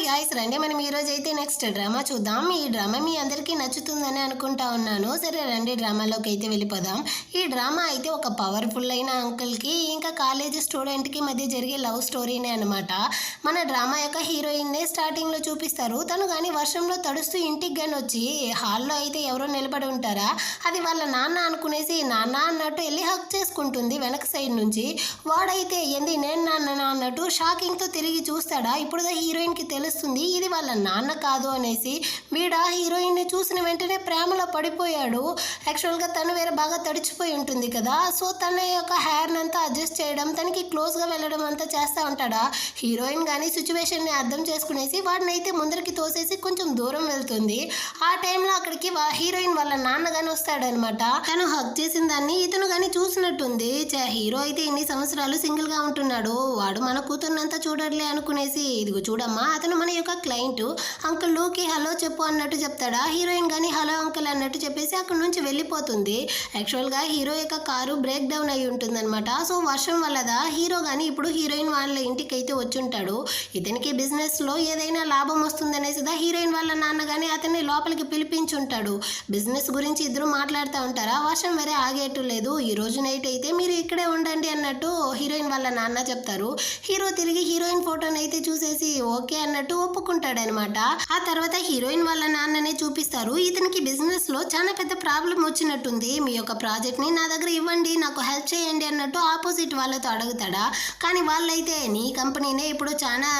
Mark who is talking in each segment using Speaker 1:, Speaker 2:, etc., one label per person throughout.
Speaker 1: Guys రండి మనం ఈరోజు అయితే నెక్స్ట్ డ్రామా చూద్దాం. ఈ డ్రామా మీ అందరికీ నచ్చుతుందని అనుకుంటా ఉన్నాను. సరే రండి డ్రామాలోకి అయితే వెళ్ళిపోదాం. ఈ డ్రామా అయితే ఒక పవర్ఫుల్ అయిన అంకుల్కి ఇంకా కాలేజ్ స్టూడెంట్కి మధ్య జరిగే లవ్ స్టోరీనే అనమాట. మన డ్రామా యొక్క హీరోయిన్నే స్టార్టింగ్లో చూపిస్తారు. తను కానీ వర్షంలో తడుస్తూ ఇంటికి కానీ వచ్చి హాల్లో అయితే ఎవరో నిలబడి ఉంటారా, అది వాళ్ళ నాన్న అనుకునేసి నాన్న అన్నట్టు వెళ్ళి హక్ చేసుకుంటుంది వెనక సైడ్ నుంచి. వాడైతే ఏంది నేను నాన్న అన్నట్టు షాకింగ్తో తిరిగి చూస్తాడా. ఇప్పుడు హీరోయిన్కి తెలుస్తుంది ఇది వాళ్ళ నాన్న కాదు అనేసి. వీడ హీరోయిన్ని చూసిన వెంటనే ప్రేమలో పడిపోయాడు. యాక్చువల్గా తను వేరే బాగా తడిచిపోయి ఉంటుంది కదా, సో తన యొక్క హెయిర్ని అంతా అడ్జస్ట్ చేయడం, తనకి క్లోజ్గా వెళ్ళడం అంతా చేస్తూ ఉంటాడా. హీరోయిన్ కానీ సిచ్యువేషన్ని అర్థం చేసుకునేసి వాడిని అయితే ముందరికి తోసేసి కొంచెం దూరం వెళ్తుంది. ఆ టైంలో అక్కడికి హీరోయిన్ వాళ్ళ నాన్న కానీ వస్తాడనమాట. తను హక్ చేసిన దాన్ని ఇతను కానీ చూసినట్టుంది. హీరో అయితే ఇన్ని సంవత్సరాలు సింగిల్గా ఉంటున్నాడు, వాడు మన కూతుర్నంతా చూడట్లే అనుకునేసి ఇదిగో చూడమ్మా అతను మన యొక్క క్లయింట్, అంకుల్ లూకి హలో చెప్పు అన్నట్టు చెప్తాడా. హీరోయిన్ కానీ హలో అంకుల్ అన్నట్టు చెప్పేసి అక్కడ నుంచి వెళ్ళిపోతుంది. యాక్చువల్గా హీరో యొక్క కారు బ్రేక్ డౌన్ అయి ఉంటుంది అనమాట. సో వర్షం వల్లదా హీరో కానీ ఇప్పుడు హీరోయిన్ వాళ్ళ ఇంటికి అయితే వచ్చి ఉంటాడు. ఇతనికి బిజినెస్లో ఏదైనా లాభం వస్తుందనేసి హీరోయిన్ వాళ్ళ నాన్న కానీ అతన్ని లోపలికి పిలిపించుంటాడు. బిజినెస్ గురించి ఇద్దరు మాట్లాడుతూ ఉంటారా. వర్షం వేరే ఆగేట్టు లేదు, ఈ రోజు నైట్ అయితే మీరు ఇక్కడే ఉండండి అన్నట్టు హీరోయిన్ వాళ్ళ నాన్న చెప్తారు. హీరో తిరిగి హీరోయిన్ ఫోటోని అయితే చూసేసి ఓకే అన్నట్టు ఒప్పుకుంటాడనమాట. ఆ తర్వాత హీరోయిన్ వాళ్ళ నాన్ననే చూపిస్తారు. ఇతనికి బిజినెస్ లో చాలా పెద్ద ప్రాబ్లం వచ్చినట్టుంది, మీ యొక్క ప్రాజెక్ట్ ని నా దగ్గర ఇవ్వండి, నాకు హెల్ప్ చేయండి అన్నట్టు ఆపోజిట్ వాళ్ళతో అడుగుతాడా. కానీ వాళ్ళైతే నీ కంపెనీనే ఇప్పుడు చాలా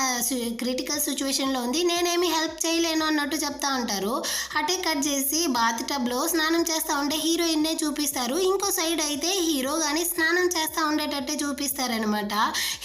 Speaker 1: క్రిటికల్ సిచ్యువేషన్ లో ఉంది, నేనేమి హెల్ప్ చేయలేను అన్నట్టు చెప్తా ఉంటారు. అటే కట్ చేసి బాత్ టబ్ లో స్నానం చేస్తా ఉంటే హీరోయిన్ నే చూపిస్తారు. ఇంకో సైడ్ అయితే హీరో గాని స్నానం చేస్తా ఉండేటట్టే చూపిస్తారనమాట.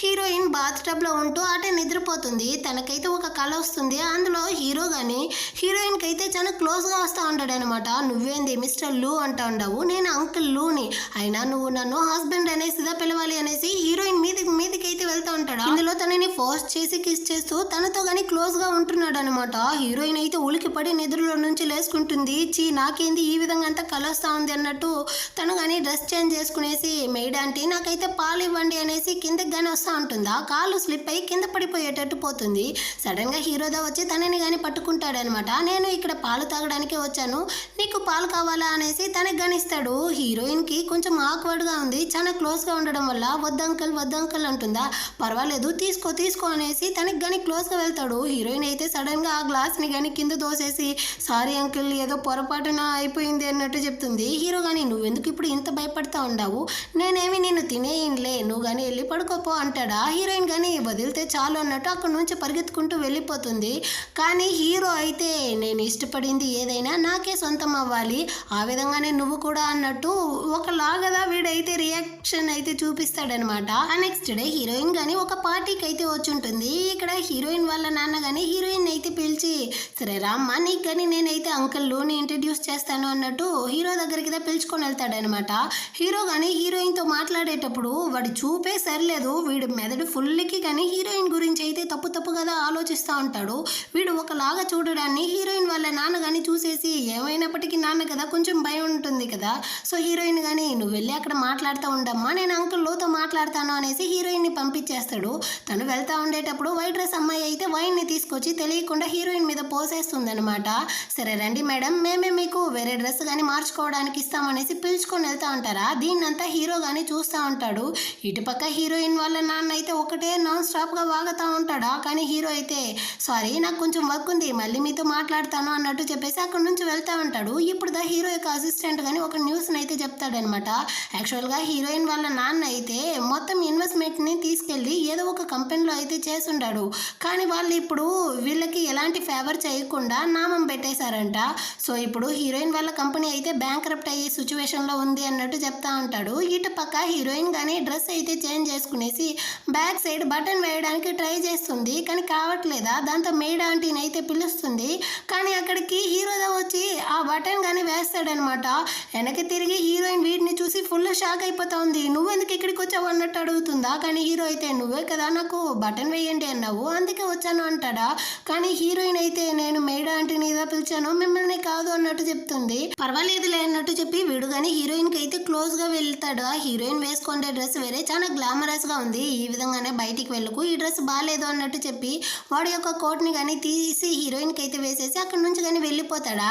Speaker 1: హీరోయిన్ బాత్ టబ్ లో ఉంటూ అటే నిద్రపోతుంది. తనకైతే ఒక కళ వస్తుంది, అందులో హీరో కానీ హీరోయిన్ కి అయితే చాలా క్లోజ్ గా వస్తూ ఉంటాడు అనమాట. నువ్వేంది మిస్టర్ లూ అంటా ఉండవు, నేను అంకుల్ లూని, అయినా నువ్వు నన్ను హస్బెండ్ అనేసిదా పిలవాలి అనేసి హీరోయిన్ మీదికి అయితే వెళ్తూ ఉంటాడు. ఇందులో తనని ఫోర్స్ చేసి కిస్ చేస్తూ తనతో కానీ క్లోజ్ గా ఉంటున్నాడు అనమాట. హీరోయిన్ అయితే ఉలికి పడి నిద్రలో నుంచి లేసుకుంటుంది. నాకేంది ఈ విధంగా అంతా కళ వస్తూ ఉంది అన్నట్టు తను కానీ డ్రెస్ చేంజ్ చేసుకునేసి మెయిడ్ ఆంటీ నాకైతే పాలు ఇవ్వండి అనేసి కిందకి కానీ వస్తూ ఉంటుందా. కాలు స్లిప్ అయ్యి కింద పడిపోయేటట్టు పోతుంది. సడన్ గా హీరోదా వచ్చి తనని కానీ పట్టుకుంటాడనమాట. నేను ఇక్కడ పాలు తాగడానికే వచ్చాను, నీకు పాలు కావాలా అనేసి తనకి గణిస్తాడు. హీరోయిన్ కి కొంచెం ఆక్వర్డ్ గా ఉంది, చాలా క్లోజ్ గా ఉండడం వల్ల వద్దంకల్ అంటుందా. పర్వాలేదు తీసుకో అనేసి తనకి కానీ క్లోజ్ గా వెళ్తాడు. హీరోయిన్ అయితే సడన్ గా ఆ గ్లాస్ ని కానీ కింద దోసేసి సారీ అంకుల్ ఏదో పొరపాటున అయిపోయింది అన్నట్టు చెప్తుంది. హీరో కానీ నువ్వెందుకు ఇప్పుడు ఇంత భయపడతా ఉండవు, నేనేమి నిన్ను తినేయిన్లే, నువ్వు కానీ వెళ్ళి పడుకోపో అంటాడా. హీరోయిన్ కానీ వదిలితే చాలు అన్నట్టు అక్కడ నుంచి పరిగెత్తుకుంటూ వెళ్ళిపోతుంది. కానీ హీరో అయితే నేను ఇష్టపడింది ఏదైనా నాకే సొంతం అవ్వాలి, ఆ విధంగానే నువ్వు కూడా అన్నట్టు ఒకలాగదా వీడైతే రియాక్షన్ అయితే చూపిస్తాడనమాట. ఆ నెక్స్ట్ డే హీరోయిన్ కానీ ఒక పార్టీకి అయితే వచ్చి ఉంటుంది. ఇక్కడ హీరోయిన్ వాళ్ళ నాన్న కానీ హీరోయిన్ అయితే పిలిచి సరే రామ్మ నీకు కానీ నేనైతే అంకుల్ లూని ఇంట్రడ్యూస్ చేస్తాను అన్నట్టు హీరో దగ్గరికి పిలుచుకొని వెళ్తాడనమాట. హీరో కానీ హీరోయిన్ తో మాట్లాడేటప్పుడు వాడి చూపే సరిలేదు, వీడి మెదడు ఫుల్కి కానీ హీరోయిన్ గురించి అయితే తప్పు కదా ఆలోచిస్తూ ఉంటాడు. వీడు ఒకలాగా చూడడాన్ని హీరోయిన్ వాళ్ళ నాన్న కానీ చూసేసి ఏమైనప్పటికీ నాన్న కదా కొంచెం భయం ఉంటుంది కదా, సో హీరోయిన్ కానీ నువ్వు వెళ్ళి అక్కడ మాట్లాడుతూ ఉండమ్మా, నేను అంకుల్ లోతో మాట్లాడతాను అనేసి హీరోయిన్ని పంపించేస్తాడు. తను వెళ్తూ ఉండేటప్పుడు వైట్ డ్రెస్ అమ్మాయి అయితే వైన్ని తీసుకొచ్చి తెలియకుండా హీరోయిన్ మీద పోసేస్తుంది అనమాట. సరే రండి మేడం మేమే మీకు వేరే డ్రెస్ కానీ మార్చుకోవడానికి ఇస్తామనేసి పిలుచుకొని వెళ్తా ఉంటారా. దీన్నంతా హీరో కానీ చూస్తూ ఉంటాడు. ఇటుపక్క హీరోయిన్ వాళ్ళ నాన్న అయితే ఒకటే నాన్ స్టాప్ గా వాగుతూ ఉంటాడా. కానీ హీరో అయితే సారీ నాకు కొంచెం వర్క్ ఉంది మళ్ళీ మీతో మాట్లాడతాను అన్నట్టు చెప్పేసి అక్కడ నుంచి వెళ్తా ఉంటాడు. ఇప్పుడు హీరో యొక్క అసిస్టెంట్ కానీ ఒక న్యూస్ అయితే చెప్తాడనమాట. యాక్చువల్గా హీరోయిన్ వాళ్ళ నాన్న అయితే మొత్తం ఇన్వెస్ట్మెంట్ ని తీసుకెళ్లి ఏదో ఒక కంపెనీలో అయితే చేసుండాడు. కానీ వాళ్ళు ఇప్పుడు వీళ్ళకి ఎలాంటి ఫేవర్ చేయకుండా నామం పెట్టేశారంట. సో ఇప్పుడు హీరోయిన్ వాళ్ళ కంపెనీ అయితే బ్యాంక్రప్ట్ అయ్యే సిచ్యువేషన్ లో ఉంది అన్నట్టు చెప్తా ఉంటాడు. ఇటు పక్క హీరోయిన్ కానీ డ్రెస్ అయితే చేంజ్ చేసుకునేసి బ్యాక్ సైడ్ బటన్ వేయడానికి ట్రై చేస్తుంది, కానీ కావట్లేదా. దాంతో మెయిడ్ ఆంటీని అయితే పిలుస్తుంది. కానీ అక్కడికి హీరోదా వచ్చి ఆ బటన్ కానీ వేస్తాడనమాట. వెనక్కి తిరిగి హీరోయిన్ వీటిని చూసి ఫుల్ షాక్ అయిపోతా ఉంది. నువ్వెందుకు ఇక్కడికి వచ్చావు అన్నట్టు అడుగుతుందా. కానీ హీరో అయితే నువ్వే కదా నాకు బటన్ వేయండి అన్నావు అందుకే వచ్చాను అంటాడా. కానీ హీరోయిన్ అయితే నేను మెయిడ్ ఆంటీని ఇదా పిలిచాను మిమ్మల్ని కాదు అన్నట్టు చెప్తుంది. పర్వాలేదులే అన్నట్టు చెప్పి వీడు కానీ హీరోయిన్ కి అయితే క్లోజ్ గా వెళ్తాడు. ఆ హీరోయిన్ వేసుకునే డ్రెస్ వేరే చాలా గ్లామరస్ గా ఉంది, ఈ విధంగానే బయటికి వెళ్ళకు, ఈ డ్రెస్ బాగాలేదు అన్నట్టు చెప్పి వాడు వాడి యొక్క కోట్ని కానీ తీసి హీరోయిన్కి అయితే వేసేసి అక్కడి నుంచి కానీ వెళ్ళిపోతాడా.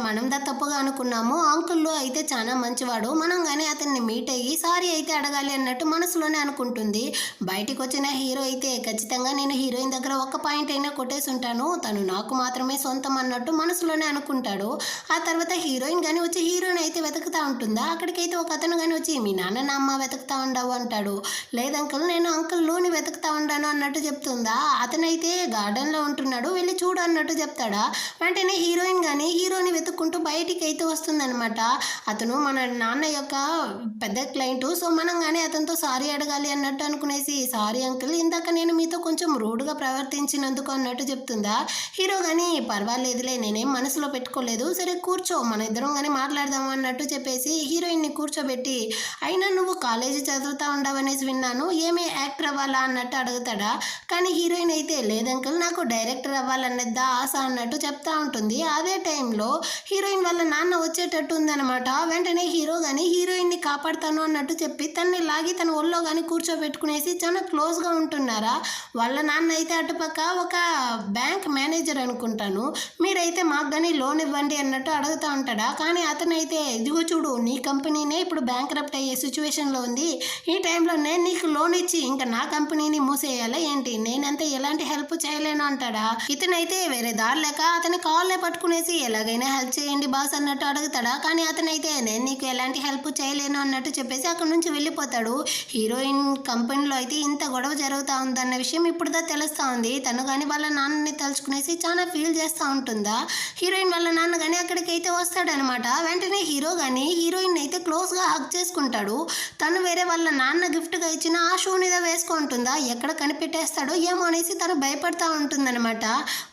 Speaker 1: మనం దా తప్పుగా అనుకున్నాము, అంకుల్లో అయితే చాలా మంచివాడు, మనం కానీ అతన్ని మీట్ అయ్యి సారీ అయితే అడగాలి అన్నట్టు మనసులోనే అనుకుంటుంది. బయటికి వచ్చిన హీరో అయితే ఖచ్చితంగా నేను హీరోయిన్ దగ్గర ఒక్క పాయింట్ అయినా కొట్టేసి ఉంటాను, తను నాకు మాత్రమే సొంతం అన్నట్టు మనసులోనే అనుకుంటాడు. ఆ తర్వాత హీరోయిన్ కానీ వచ్చి హీరోయిన్ అయితే వెతుకుతా ఉంటుందా. అక్కడికైతే ఒక అతను కానీ వచ్చి మీ నాన్న నా అమ్మ వెతుకుతా ఉండవు అంటాడు. లేదంకుల్ నేను అంకుల్లోని వెతుకుతా ఉండాను అన్నట్టు చెప్తుందా. అతనైతే గార్డెన్లో ఉంటున్నాడు, వెళ్ళి చూడు అన్నట్టు చెప్తాడా. వెంటనే హీరోయిన్ కానీ హీరోని వెతుక్కుంటూ బయటికి అయితే వస్తుందనమాట. అతను మన నాన్న యొక్క పెద్ద క్లయింట్, సో మనం కానీ అతనితో సారీ అడగాలి అన్నట్టు అనుకునేసి సారీ అంకుల్ ఇందాక నేను మీతో కొంచెం రూడ్గా ప్రవర్తించినందుకు అన్నట్టు చెప్తుందా. హీరో కానీ పర్వాలేదులే నేనేం మనసులో పెట్టుకోలేదు, సరే కూర్చో మన ఇద్దరం కానీ మాట్లాడదాము అన్నట్టు చెప్పేసి హీరోయిన్ని కూర్చోబెట్టి అయినా నువ్వు కాలేజీ చదువుతా ఉండవనేసి విన్నాను, ఏమీ యాక్టర్ అవ్వాలా అన్నట్టు అడుగుతాడా. కానీ హీరోయిన్ అయితే లేదంకుల్ నాకు డైరెక్టర్ అవ్వాలన్నదా ఆశ అన్నట్టు చెప్తా ఉంటుంది. అదే టైంలో హీరోయిన్ వాళ్ళ నాన్న వచ్చేటట్టు ఉందన్నమాట. వెంటనే హీరో కానీ హీరోయిన్ని కాపాడుతాను అన్నట్టు చెప్పి తన్ని లాగి తన ఒళ్ళో కానీ కూర్చోబెట్టుకునేసి చాలా క్లోజ్గా ఉంటున్నారా. వాళ్ళ నాన్న అయితే అటుపక్క ఒక బ్యాంక్ మేనేజర్ అనుకుంటాను, మీరైతే మాకు కానీ లోన్ ఇవ్వండి అన్నట్టు అడుగుతూ ఉంటాడా. కానీ అతనైతే ఇదిగో చూడు నీ కంపెనీనే ఇప్పుడు బ్యాంక్రప్ట్ అయ్యే సిచ్యువేషన్లో ఉంది, ఈ టైంలో నేను నీకు లోన్ ఇచ్చి ఇంకా నా కంపెనీని మూసేయాలా ఏంటి, నేనంతా ఎలాంటి హెల్ప్ చేయలేను అంటాడా. ఇతనైతే వేరే దారి లేక అతని కాళ్ళే పట్టుకునేసి ఎలాగైనా హెల్ప్ చేయండి బాస్ అన్నట్టు అడుగుతాడా. కానీ అతనైతే నేను నీకు ఎలాంటి హెల్ప్ చేయలేను అన్నట్టు చెప్పేసి అక్కడి నుంచి వెళ్ళిపోతాడు. హీరోయిన్ కంపెనీలో అయితే ఇంత గొడవ జరుగుతూ ఉందన్న విషయం ఇప్పుడుదా తెలుస్తూ ఉంది. తను కానీ వాళ్ళ నాన్నని తలుచుకునేసి చాలా ఫీల్ చేస్తూ ఉంటుందా. హీరోయిన్ వాళ్ళ నాన్న కానీ అక్కడికైతే వస్తాడనమాట. వెంటనే హీరో కానీ హీరోయిన్ అయితే క్లోజ్గా హగ్ చేసుకుంటాడు. తను వేరే వాళ్ళ నాన్న గిఫ్ట్గా ఇచ్చిన ఆ షూ మీద వేసుకుంటుందా, ఎక్కడ కనిపెట్టేస్తాడో ఏమో అనేసి తను భయపడతా ఉంటుందన్నమాట.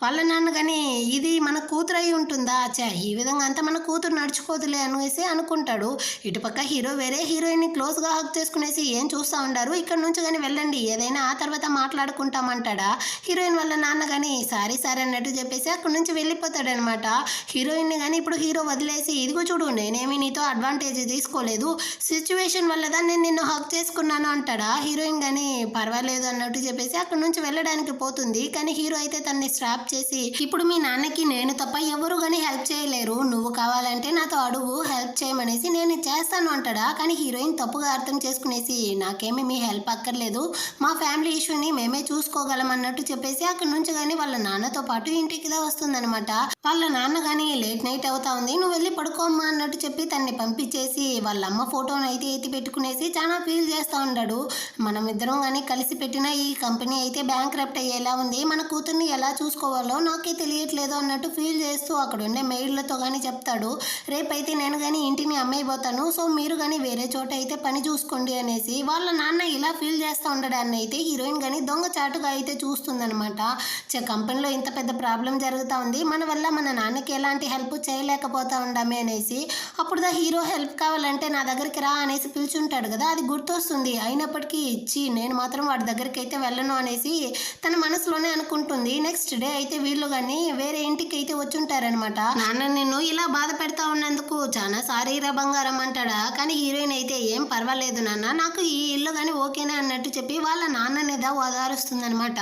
Speaker 1: వాళ్ళ నాన్న కానీ ఇది మన కూతురు అయి ఉంటుందా, ఈ విధంగా అంతా మన కూతురు నడుచుకోదులే అనేసి అనుకుంటాడు. ఇటుపక్క హీరో వేరే హీరోయిన్ని క్లోజ్గా హక్ చేసుకునేసి ఏం చూస్తూ ఉండారు, ఇక్కడ నుంచి కానీ వెళ్ళండి ఏదైనా ఆ తర్వాత మాట్లాడుకుంటామంటాడా. హీరోయిన్ వాళ్ళ నాన్న కానీ సారీ సారీ అన్నట్టు చెప్పేసి అక్కడి నుంచి వెళ్ళిపోతాడనమాట. హీరోయిన్ని కానీ ఇప్పుడు హీరో వదిలేసి ఇదిగో చూడు నేనేమి నీతో అడ్వాంటేజ్ తీసుకోలేదు, సిచ్యువేషన్ వల్లదా నేను నిన్ను హక్ చేసుకున్నాను అంటాడా. హీరోయిన్ కానీ పర్వాలేదు అన్నట్టు చెప్పేసి అక్కడి నుంచి వెళ్ళడానికి పోతుంది. కానీ హీరో అయితే తనని స్ట్రాప్ చేసి ఇప్పుడు మీ నాన్నకి నేను తప్ప ఎవరు కానీ హెల్ప్ చేయలేరు, నువ్వు కావాలంటే నాతో అడుగు హెల్ప్ చేయమనేసి నేను చేస్తాను అంటాడా. కానీ హీరోయిన్ తప్పుగా అర్థం చేసుకునేసి నాకేమీ మీ హెల్ప్ అక్కర్లేదు, మా ఫ్యామిలీ ఇష్యూని మేమే చూసుకోగలం అన్నట్టు చెప్పేసి అక్కడి నుంచి కానీ వాళ్ళ నాన్నతో పాటు ఇంటికి వస్తుందనమాట. వాళ్ళ నాన్న కానీ లేట్ నైట్ అవుతా ఉంది, నువ్వు వెళ్ళి పడుకోమ్మా అన్నట్టు చెప్పి తన్ని పంపించేసి వాళ్ళ అమ్మ ఫోటోను అయితే ఎత్తి పెట్టుకునేసి చాలా ఫీల్ చేస్తూ ఉంటాడు. మనం ఇద్దరం కానీ కలిసి పెట్టిన ఈ కంపెనీ అయితే బ్యాంక్రప్ట్ అయ్యేలా ఉంది, మన కూతుర్ని ఎలా చూసుకోవాలో నాకే తెలియట్లేదు అన్నట్టు ఫీల్ చేస్తూ అక్కడ ఉండే మెయిడ్లతో కానీ చెప్తాడు. రేపైతే నేను కానీ ఇంటిని అమ్మేయబోతాను, సో మీరు కానీ వేరే చోట అయితే పని చూసుకోండి అనేసి వాళ్ళ నాన్న ఇలా ఫీల్ చేస్తూ ఉండడాన్ని అయితే హీరోయిన్ కానీ దొంగచాటుగా అయితే చూస్తుందనమాట. కంపెనీలో ఇంత పెద్ద ప్రాబ్లం జరుగుతూ ఉంది, మన వల్ల మన నాన్నకి ఎలాంటి హెల్ప్ చేయలేకపోతా ఉండామే అనేసి. అప్పుడు హీరో హెల్ప్ కావాలంటే నా దగ్గరికి రా అనేసి పిలుచుంటాడు కదా, అది గుర్తొస్తుంది. అయినప్పటికీ ఇచ్చి నేను మాత్రం వాడి దగ్గరికి అయితే వెళ్ళను అనేసి తన మనసులోనే అనుకుంటుంది. నెక్స్ట్ డే అయితే వీళ్ళు కానీ వేరే ఇంటికి అయితే వచ్చుంటారనమాట. నాన్న నిన్ను ఇలా బాధ పెడతా ఉన్నందుకు చాలా సారీరా బంగారం అంటాడా. కానీ హీరోయిన్ అయితే ఏం పర్వాలేదు నాన్న, నాకు ఈ ఇల్లు కానీ ఓకేనా అన్నట్టు చెప్పి వాళ్ళ నాన్ననేదా ఓదారుస్తుందనమాట.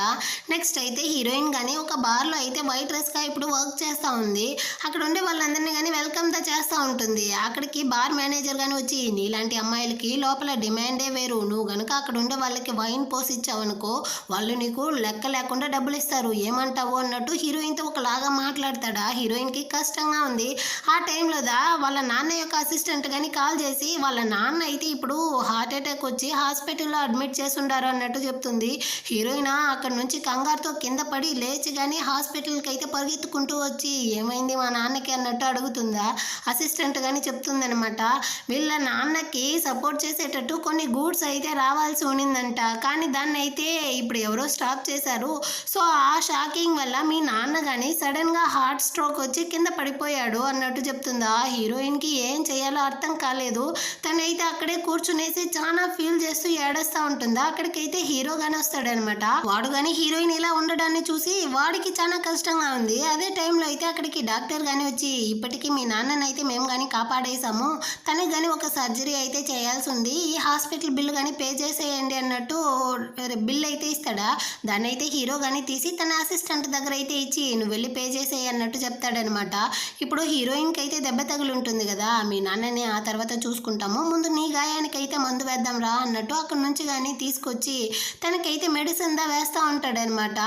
Speaker 1: నెక్స్ట్ అయితే హీరోయిన్ కానీ ఒక బార్లో అయితే వైట్ డ్రెస్గా ఇప్పుడు వర్క్ చేస్తూ ఉంది. అక్కడ ఉండే వాళ్ళందరినీ కానీ వెల్కమ్ దా చేస్తూ ఉంటుంది. అక్కడికి బార్ మేనేజర్ కానీ వచ్చి నీలాంటి అమ్మాయిలకి లోపల డిమాండే వేరు, నువ్వు కనుక అక్కడ ఉండే వాళ్ళకి వైన్ పోసి ఇచ్చావనుకో వాళ్ళు నీకు లెక్క లేకుండా డబ్బులు ఇస్తారు, ఏమంటావు అన్నట్టు హీరోయిన్తో ఒకలాగా మాట్లాడతాడా. హీరోయిన్కి కష్టంగా ఉంది. ఆ టైంలో వాళ్ళ నాన్న యొక్క అసిస్టెంట్ కానీ కాల్ చేసి వాళ్ళ నాన్న అయితే ఇప్పుడు హార్ట్ అటాక్ వచ్చి హాస్పిటల్లో అడ్మిట్ చేసి ఉండారు అన్నట్టు చెప్తుంది. హీరోయిన్ అక్కడ నుంచి కంగారుతో కింద పడి లేచి కానీ హాస్పిటల్కి అయితే పరిగెత్తుకుంటూ వచ్చి ఏమైంది మా నాన్నకి అన్నట్టు అడుగుతుందా. అసిస్టెంట్ కానీ చెప్తుందనమాట వీళ్ళ నాన్నకి సపోర్ట్ చేసేటట్టు కొన్ని గూడ్స్ అయితే రావాల్సి ఉన్నిందంట, కానీ దాన్ని అయితే ఇప్పుడు ఎవరో స్టాప్ చేశారు. సో ఆ షాకింగ్ వల్ల మీ నాన్న కానీ సడన్గా హార్ట్ స్ట్రోక్ వచ్చి కింద పడిపోయాడు అన్నట్టు చెప్తుందా. హీరోయిన్కి ఏం చేయాలో అర్థం కాలేదు. తనైతే అక్కడే కూర్చునేసి చాలా ఫీల్ చేస్తూ ఏడుస్తూ ఉంటుందా. అక్కడికైతే హీరో కానీ వస్తాడనమాట. వాడు కానీ హీరోయిన్ ఇలా ఉండడాన్ని చూసి వాడికి చాలా కష్టంగా ఉంది. అదే టైంలో అయితే అక్కడికి డాక్టర్ కానీ వచ్చి ఇప్పటికీ మీ నాన్నని అయితే మేము కానీ కాపాడేసాము, తనకి కానీ ఒక సర్జరీ అయితే చేయాల్సి ఉంది, ఈ హాస్పిటల్ బిల్లు కానీ పే చేసేయండి అన్నట్టు బిల్ అయితే ఇస్తాడా. దాన్ని అయితే హీరో కానీ తీసి తన అసిస్టెంట్ దగ్గర అయితే ఇచ్చి నువ్వు వెళ్ళి పే చేసేయి అన్నట్టు చెప్తాడనమాట. ఇప్పుడు హీరోయిన్కి అయితే దెబ్బ తగిలి ఉంటుంది కదా, మీ నాన్నని ఆ తర్వాత చూసుకుంటాము, ముందు నీ గాయానికి అయితే మందు వేద్దాం రా అన్నట్టు అక్కడ నుంచి కానీ తీసుకొచ్చి తనకైతే మెడిసిన్ దా వేస్తూ ఉంటాడనమాట.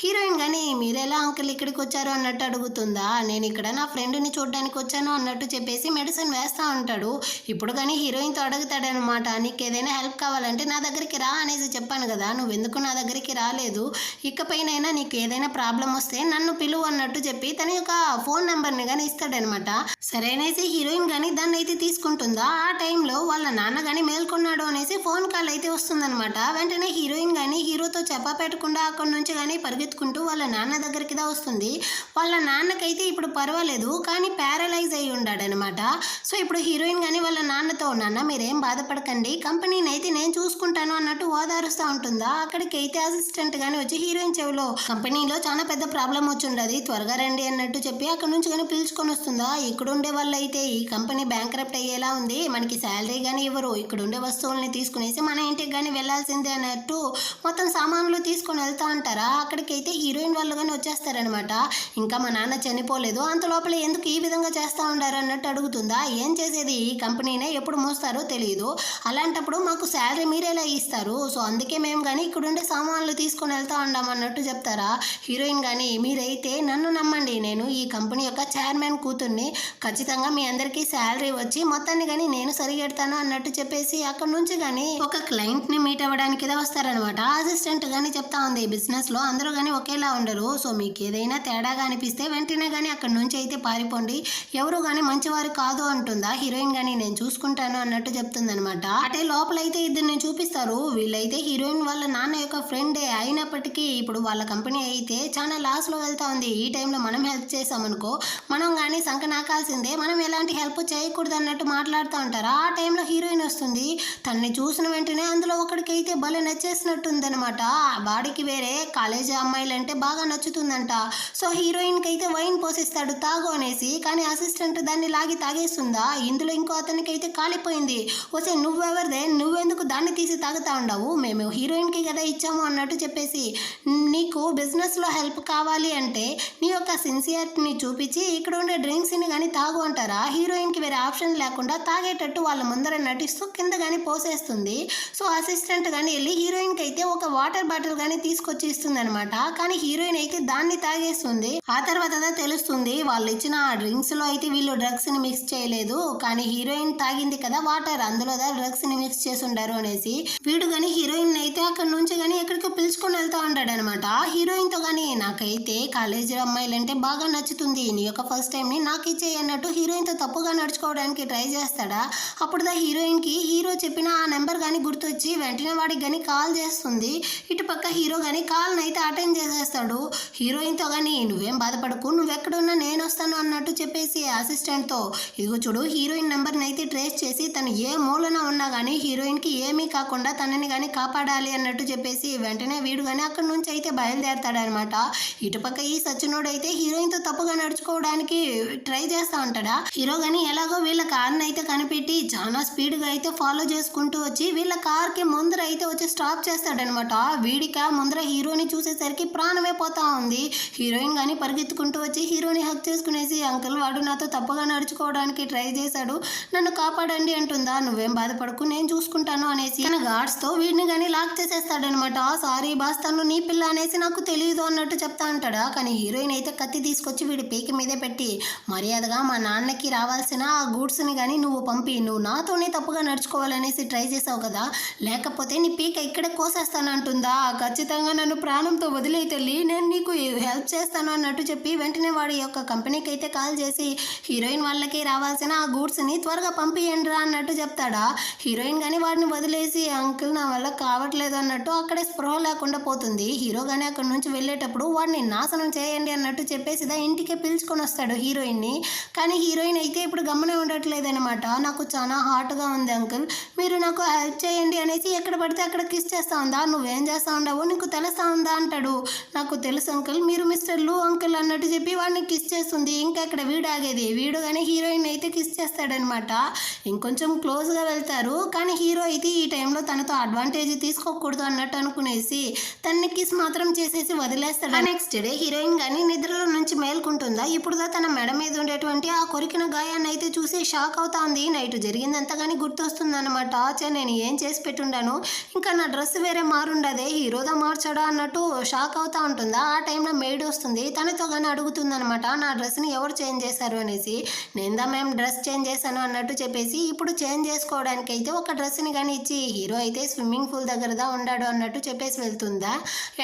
Speaker 1: హీరోయిన్ కానీ మీరెలా అంకుల్ ఇక్కడికి వచ్చారు అన్నట్టు అడుగుతుందా, నేను ఇక్కడ నా ఫ్రెండ్ని చూడడానికి వచ్చాను అన్నట్టు చెప్పేసి మెడిసిన్ వేస్తూ ఉంటాడు. ఇప్పుడు కానీ హీరోయిన్తో అడుగుతాడనమాట, నీకు ఏదైనా హెల్ప్ కావాలంటే నా దగ్గరికి రా అనేసి చెప్పాను కదా, నువ్వెందుకు నా దగ్గరికి రాలేదు, ఇకపైనైనా నీకు ఏదైనా ప్రాబ్లం వస్తే నన్ను పిలువు అన్నట్టు చెప్పి తన యొక్క ఫోన్ నెంబర్ని కానీ ఇస్తాడనమాట. సరే అనేసి హీరోయిన్ కానీ దాన్ని అయితే తీసుకుంటుందా. ఆ టైంలో వాళ్ళ నాన్న కానీ మేల్కొన్నాడు అనేసి ఫోన్ కాల్ అయితే వస్తుందనమాట. వెంటనే హీరోయిన్ కానీ హీరోతో చెప్పా పెట్టకుండా అక్కడి నుంచి కానీ పరిగెత్తుకుంటూ వాళ్ళ నాన్న దగ్గరికి దా వస్తుంది. వాళ్ళ నాన్నకైతే ఇప్పుడు పర్వాలేదు, కానీ ప్యారలైజ్ అయి ఉన్నాడనమాట. సో ఇప్పుడు హీరోయిన్ కానీ వాళ్ళ నాన్నతో, నాన్న మీరేం బాధపడకండి, కంపెనీని అయితే నేను చూసుకుంటాను అన్నట్టు ఓదారుస్తూ ఉంటుందా. అక్కడికి అయితే అసిస్టెంట్ కానీ వచ్చి హీరోయిన్ చెవిలో, కంపెనీలో చాలా పెద్ద ప్రాబ్లం వచ్చి ఉండదు, త్వరగా రండి అన్నట్టు చెప్పి అక్కడ నుంచి కానీ పిలుచుకొని వస్తుందా. ఇక్కడ ఉండే వాళ్ళు అయితే ఈ కంపెనీ బ్యాంక్రప్ట్ అయ్యేలా ఉంది, మనకి శాలరీ కానీ ఇవ్వరు, ఇక్కడ ఉండే వస్తువుల్ని తీసుకునేసి మన ఇంటికి కానీ వెళ్ళాల్సిందే అన్నట్టు మొత్తం సామాన్లు తీసుకొని వెళ్తా ఉంటారా. అక్కడికైతే హీరోయిన్ వాళ్ళు కానీ వచ్చేస్తారనమాట. ఇంకా మా నాన్న చనిపోలేదు, అంత లోపల ఎందుకు ఈ విధంగా చేస్తూ ఉండారు అన్నట్టు అడుగుతుందా. ఏం చేసేది, ఈ కంపెనీనే ఎప్పుడు మోస్తారో తెలియదు, అలాంటప్పుడు మాకు శాలరీ మీరేలా ఇస్తారు, సో అందుకే మేము కానీ ఇక్కడ ఉండే సామాన్లు తీసుకొని వెళ్తా ఉన్నాం అన్నట్టు చెప్తారా. హీరోయిన్ కానీ మీరైతే నన్ను నమ్మండి, నేను ఈ కంపెనీ యొక్క చైర్మన్ కూతుర్ని, ఖచ్చితంగా మీ అందరికీ శాలరీ వచ్చి మొత్తాన్ని కానీ నేను సరిగెడతాను అన్నట్టు చెప్పేసి అక్కడ నుంచి కానీ ఒక క్లయింట్ని మీట్ అవ్వడానికి వస్తారనమాట. అసిస్టెంట్ కానీ చెప్తా ఉంది, బిజినెస్లో అందరూ కానీ ఒకేలా ఉండరు, సో మీకు ఏదైనా తేడాగా అనిపిస్తే వెంటనే కానీ అక్కడ నుంచి అయితే పారిపోండి, ఎవరు కానీ మంచివారు కాదు అంటుందా. హీరోయిన్ కానీ నేను చూసుకుంటాను అన్నట్టు చెప్తుందనమాట. అంటే లోపలైతే ఇద్దరిని చూపిస్తారు, వీళ్ళైతే హీరోయిన్ వాళ్ళ నాన్న యొక్క ఫ్రెండే అయినప్పటికీ ఇప్పుడు వాళ్ళ కంపెనీ అయితే చాలా లాస్లో వెళ్తా ఉంది. ఈ టైంలో మనం హెల్ప్ చేసామనుకో మనం కానీ సంక నాకాల్సిందే, మనం ఎలాంటి హెల్ప్ చేయకూడదు అన్నట్టు మాట్లాడుతూ ఉంటారు. ఆ టైంలో హీరోయిన్ వస్తుంది, తనని చూసిన వెంటనే అందులో ఒకడికైతే భలే నచ్చేసినట్టుందనమాట. వాడికి వేరే కాలేజీ అమ్మాయిలంటే బాగా నచ్చుతుందంట. సో హీరోయిన్కి అయితే వైన్ పోసిస్తాడు తాగు అనేసి, కానీ అసిస్టెంట్ దాన్ని లాగి తాగేస్తుందా. ఇందులో ఇంకో అతనికి అయితే కాలిపోయింది, వచ్చే నువ్వెవరిదే, నువ్వెందుకు దాన్ని తీసి తాగుతా ఉండవు, మేము హీరోయిన్కి కదా ఇచ్చాము అన్నట్టు చెప్పేసి, నీకు బిజినెస్లో హెల్ప్ కావాలి అంటే నీ యొక్క సిన్సియారిటీని చూపించి ఇక్కడ ఉండే డ్రింక్స్ని కానీ తాగు అంటారా. హీరోయిన్కి వేరే ఆప్షన్ లేకుండా తాగేటట్టు వాళ్ళ ముందర నటిస్తూ కింద కానీ పోసేస్తుంది. సో అసిస్టెంట్ కానీ వెళ్ళి హీరోయిన్కి అయితే ఒక వాటర్ బాటిల్ కానీ తీసుకొచ్చి ఇస్తుంది అనమాట. కానీ హీరోయిన్ అయితే దాన్ని తాగేస్తుంది. ఆ తర్వాత తెలుస్తుంది వాళ్ళు ఇచ్చిన ఆ డ్రింక్స్లో అయితే వీళ్ళు డ్రగ్స్ని మిక్స్ చేయలేదు, కానీ హీరోయిన్ తాగింది కదా వాటర్, అందులో డ్రగ్స్ని మిక్స్ చేసి ఉండారు అనేసి. వీడు కానీ హీరోయిన్ అయితే అక్కడ నుంచి కానీ ఎక్కడికో పిలుచుకొని వెళ్తా ఉంటాడు అనమాట. హీరోయిన్తో కానీ నాకైతే కాలేజీ అమ్మాయిలంటే బాగా నచ్చుతుంది, నీ యొక్క ఫస్ట్ టైంని నాకు ఇచ్చేయి అన్నట్టు హీరోయిన్తో తప్పుగా నడుచుకోవడానికి ట్రై చేస్తాడా. అప్పుడు హీరోయిన్కి హీరో చెప్పిన ఆ నెంబర్ కానీ గుర్తొచ్చి వెంటనే వాడికి కానీ కాల్ చేస్తుంది. ఇటుపక్క హీరో కానీ కాల్ని అయితే అటెండ్ చేసేస్తాడు. హీరోయిన్తో కానీ నువ్వేం బాధపడకు, నువ్వెక్కడున్నా నేను వస్తాను అన్నట్టు చెప్పేసి అసిస్టెంట్తో, ఇదిగో చూడు హీరోయిన్ నెంబర్ని అయితే ట్రేస్ చేసి తను ఏ మూలన ఉన్నా కానీ హీరోయిన్కి ఏమీ కాకుండా తనని కానీ కాపాడాలి అన్నట్టు చెప్పేసి వెంటనే వీడు కానీ అక్కడి నుంచి అయితే బయలుదేరతాడనమాట. ఇటుపక్క ఈ సచినోడు అయితే హీరోయిన్తో తప్పుగా నడుచుకోవడానికి ట్రై చేస్తూ ఉంటాడా. హీరో కానీ ఎలాగో వీళ్ళ కార్ని అయితే కనిపెట్టి చాలా స్పీడ్గా అయితే ఫాలో చేసుకుంటూ వచ్చి వీళ్ళ కార్కి ముందర అయితే వచ్చి స్టాప్ చేస్తాడనమాట. వీడిక ముందర హీరోని చూసేసరికి ప్రాణమే పోతా ఉంది. హీరోయిన్ కానీ పరిగెత్తుకుంటూ వచ్చి హీరోని హక్ చేసుకునేసి, అంకుల్ వాడు నాతో తప్పుగా నడుచుకోవడానికి ట్రై చేశాడు, నన్ను కాపాడండి అంటుందా. నువ్వేం బాధపడకు నేను చూసుకుంటాను అనేసి తన గార్డ్స్తో వీడిని కానీ లాక్ చేసేస్తాడనమాట. సారీ బాస్, తను నీ పిల్ల అనేసి నాకు తెలియదు అన్నట్టు చెప్తా ఉంటాడా. కానీ హీరోయిన్ అయితే కత్తి తీసుకొచ్చి వీడి పీక మీదే పెట్టి, మర్యాదగా మా నాన్నకి రావాల్సిన ఆ గూడ్స్ని కానీ నువ్వు పంపి, నువ్వు నాతోనే తప్పుగా నడుచుకోవాలనేసి ట్రై చేసావు కదా, లేకపోతే నీ పీక ఇక్కడే కోసేస్తాను అంటుందా. ఖచ్చితంగా నన్ను ప్రాణంతో వదిలే తల్లి, నేను నీకు హెల్ప్ చేస్తాను అన్నట్టు చెప్పి వెంటనే వాడి యొక్క కంపెనీకి అయితే కాల్ చేసి హీరోయిన్ వాళ్ళకి రావాల్సిన ఆ గూడ్స్ని త్వరగా పంపియండి రా అన్నట్టు చెప్తాడా. హీరోయిన్ కానీ వాడిని వదిలేసి, అంకుల్ నా వల్ల కావట్లేదు అన్నట్టు అక్కడే స్పృహ లేకుండా పోతుంది. హీరో కానీ అక్కడి నుంచి వెళ్ళేటప్పుడు వాడిని నాశనం చేయండి అన్నట్టు చెప్పేసి ఇంటికే పిలుచుకొని వస్తాడు హీరోయిన్ని. కానీ హీరోయిన్ అయితే ఇప్పుడు గమనే ఉండట్లేదు అనమాట. నాకు చాలా హాట్గా ఉంది అంకుల్, మీరు నాకు హెల్ప్ చేయండి అనేసి ఎక్కడ పడితే అక్కడ కిస్ చేస్తా ఉందా. నువ్వేం చేస్తా ఉండవు, నీకు తెలుస్తా ఉందా అంటాడు. నాకు తెలుసు అంకుల్, మీరు మిస్టర్ లూ అంకుల్ అన్నట్టు చెప్పి వాడిని కిస్ చేస్తుంది. ఇంకా ఇక్కడ వీడు ఆగేది, వీడు కానీ హీరోయిన్ అయితే కిస్ చేస్తాడనమాట. ఇంకొంచెం క్లోజ్గా వెళ్తారు. కానీ హీరో అయితే ఈ టైంలో తనతో అడ్వాంటేజ్ తీసుకోకూడదు అన్నట్టు అనుకునేసి తనని కిస్ మాత్రం కన్ఫర్మ్ చేసేసి వదిలేస్తాడు. నెక్స్ట్ డే హీరోయిన్ గానీ నిద్రలో నుంచి మేల్కుంటుందా. ఇప్పుడుదా తన మెడ మీద ఉండేటువంటి ఆ కొరికిన గాయాన్ని అయితే చూసి షాక్ అవుతా ఉంది. నైట్ జరిగిందంతా కానీ గుర్తొస్తుంది అనమాట. నేను ఏం చేసి పెట్టుండాను, ఇంకా నా డ్రెస్ వేరే మారుండదే, హీరోదా మార్చాడా అన్నట్టు షాక్ అవుతా ఉంటుందా. ఆ టైంలో మెయిడ్ వస్తుంది, తనతో కానీ అడుగుతుంది అనమాట, నా డ్రెస్ని ఎవరు చేంజ్ చేశారు అనేసి. నేందా మేము డ్రెస్ చేంజ్ చేశాను అన్నట్టు చెప్పేసి ఇప్పుడు చేంజ్ చేసుకోవడానికి అయితే ఒక డ్రెస్ని కానీ ఇచ్చి హీరో అయితే స్విమ్మింగ్ పూల్ దగ్గరదా ఉన్నాడు అన్నట్టు చెప్పేసి వెళ్తుందా.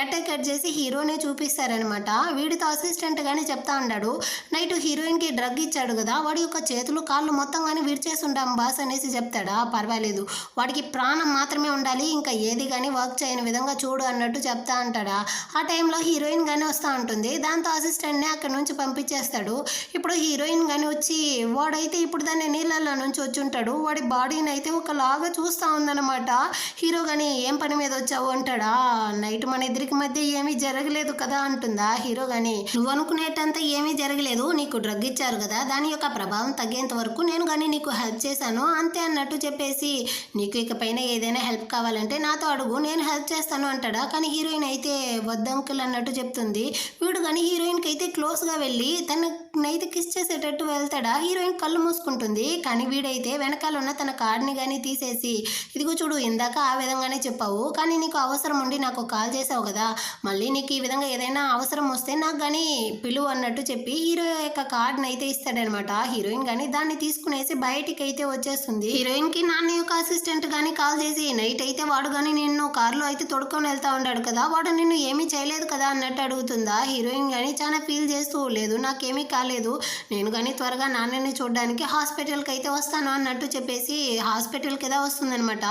Speaker 1: ఎట్టే కట్ చేసి హీరోనే చూపిస్తారనమాట. వీడితో అసిస్టెంట్ గానీ చెప్తా ఉన్నాడు, నైట్ హీరోయిన్కి డ్రగ్ ఇచ్చాడు కదా, వాడి యొక్క చేతులు కాళ్ళు మొత్తం కానీ విడిచేసి ఉంటాం బాస్ అనేసి చెప్తాడా. పర్వాలేదు, వాడికి ప్రాణం మాత్రమే ఉండాలి, ఇంకా ఏది కానీ వర్క్ చేయని విధంగా చూడు అన్నట్టు చెప్తా అంటాడా. ఆ టైంలో హీరోయిన్ కానీ వస్తూ ఉంటుంది. దాంతో అసిస్టెంట్ని అక్కడి నుంచి పంపించేస్తాడు. ఇప్పుడు హీరోయిన్ కానీ వచ్చి వాడైతే ఇప్పుడు దాన్ని నీళ్ళల్లో నుంచి వచ్చి ఉంటాడు. వాడి బాడీని అయితే ఒకలాగా చూస్తూ ఉందన్నమాట. హీరో కానీ ఏం పని మీద వచ్చావు అంటాడా. నైట్ మన ఇద్దరికి మధ్య ఏమీ జరగలేదు కదా అంటుందా. హీరో కానీ నువ్వు అనుకునేటంత ఏమీ జరగలేదు, నీకు డ్రగ్ ఇచ్చారు కదా, దాని యొక్క ప్రభావం తగ్గేంత వరకు నేను కానీ నీకు హెల్ప్ చేశాను అంతే అన్నట్టు చెప్పేసి, నీకు ఇకపైన ఏదైనా హెల్ప్ కావాలంటే నాతో అడుగు, నేను హెల్ప్ చేస్తాను అంటాడా. కానీ హీరోయిన్ అయితే వద్దంకుల్ అన్నట్టు చెప్తుంది. వీడు కానీ హీరోయిన్కి అయితే క్లోజ్గా వెళ్ళి తననైతే కిస్ చేసేటట్టు వెళ్తాడా. హీరోయిన్ కళ్ళు మూసుకుంటుంది. కానీ వీడైతే వెనకాల ఉన్న తన కార్డ్ని కానీ తీసేసి, ఇదిగో చూడు ఇందాక ఆ విధంగానే చెప్పావు, కానీ నీకు అవసరం ఉండి నాకు కాల్ చేసావు కదా, మళ్ళీ నీకు ఈ విధంగా ఏదైనా అవసరం వస్తే నాకు కానీ పిలువు అన్నట్టు చెప్పి హీరో యొక్క కార్డ్ని అయితే ఇస్తాడనమాట. హీరోయిన్ కానీ దాన్ని తీసుకునేసి బయటికి అయితే వచ్చేస్తుంది. హీరోయిన్కి నాన్న యొక్క అసిస్టెంట్ కానీ కాల్ చేసి, నైట్ అయితే వాడు కానీ నిన్ను కారులో అయితే తొడుకొని వెళ్తా ఉన్నాడు కదా, వాడు నిన్ను ఏమీ చేయలేదు కదా అన్నట్టు అడుగుతుందా. హీరోయిన్ కానీ చాలా ఫీల్ చేస్తూ, లేదు నాకేమీ కాలేదు, నేను కానీ త్వరగా నాన్నని చూడడానికి హాస్పిటల్కి అయితే వస్తాను అన్నట్టు చెప్పేసి హాస్పిటల్కి ఏదో వస్తుందనమాట.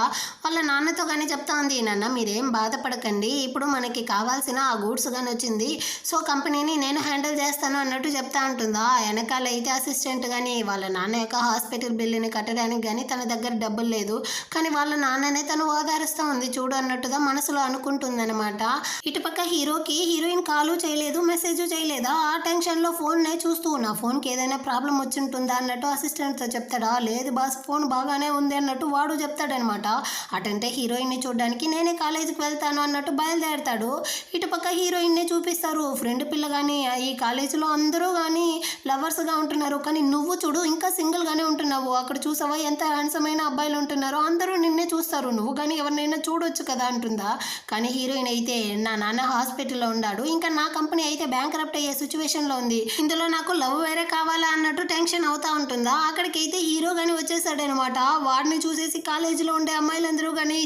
Speaker 1: వాళ్ళ నాన్నతో కానీ చెప్తా ఉంది, నాన్న మీరేం బాధపడకండి, ఇప్పుడు మనకి కావాల్సిన ఆ గూడ్స్ కానీ వచ్చింది, సో కంపెనీని నేను హ్యాండిల్ చేస్తాను అన్నట్టు చెప్తా ఉంటుందా. వెనకాల అయితే అసిస్టెంట్ కానీ వాళ్ళ నాన్న యొక్క హాస్పిటల్ బిల్లుని కట్టడానికి కానీ తన దగ్గర డబ్బులు లేదు, కానీ వాళ్ళ నాన్ననే తను ఓదారుస్తూ ఉంది చూడు అన్నట్టుగా మనసులో అనుకుంటుందన్నమాట. ఇటుపక్క హీరోకి హీరోయిన్ కాలు చేయలేదు, మెసేజ్ చేయలేదా. ఆ టెన్షన్లో ఫోన్నే చూస్తూ, నా ఫోన్కి ఏదైనా ప్రాబ్లం వచ్చి ఉంటుందా అన్నట్టు అసిస్టెంట్తో చెప్తాడా. లేదు బాస్ ఫోన్ బాగానే ఉంది అన్నట్టు వాడు చెప్తాడనమాట. అటంటే హీరోయిన్ని చూడడానికి నేనే కాలేజీకి వెళ్తాను అన్నట్టు బయలుదేరతాడు. ఇటుపక్క హీరోయిన్నే చూపిస్తారు. ఫ్రెండ్ పిల్ల కానీ ఈ కాలేజీలో అందరూ కానీ లవర్స్గా ఉంటున్నారు, కానీ నువ్వు చూడు ఇంకా సింగిల్గానే ఉంటున్నావు, అక్కడ చూసావా ఎంత హ్యాండ్సమైన అబ్బాయిలు ఉంటున్నారో, అందరూ నిన్నే చూస్తారు, నువ్వు కానీ ఎవరినైనా చూడొచ్చు కదా అంటుందా. కానీ హీరోయిన్ అయితే, నా నాన్న హాస్పిటల్లో ఉన్నాడు, ఇంకా నా కంపెనీ అయితే బ్యాంక్రప్ట్ అయ్యే సిచ్యువేషన్లో ఉంది, ఇందులో నాకు లవ్ వేరే కావాలా అన్నట్టు టెన్షన్ అవుతా ఉంటుందా. అక్కడికైతే హీరో కానీ వచ్చేసాడనమాట. వాడిని చూసేసి కాలేజీలో ఉండే అమ్మాయిలందరూ కానీ,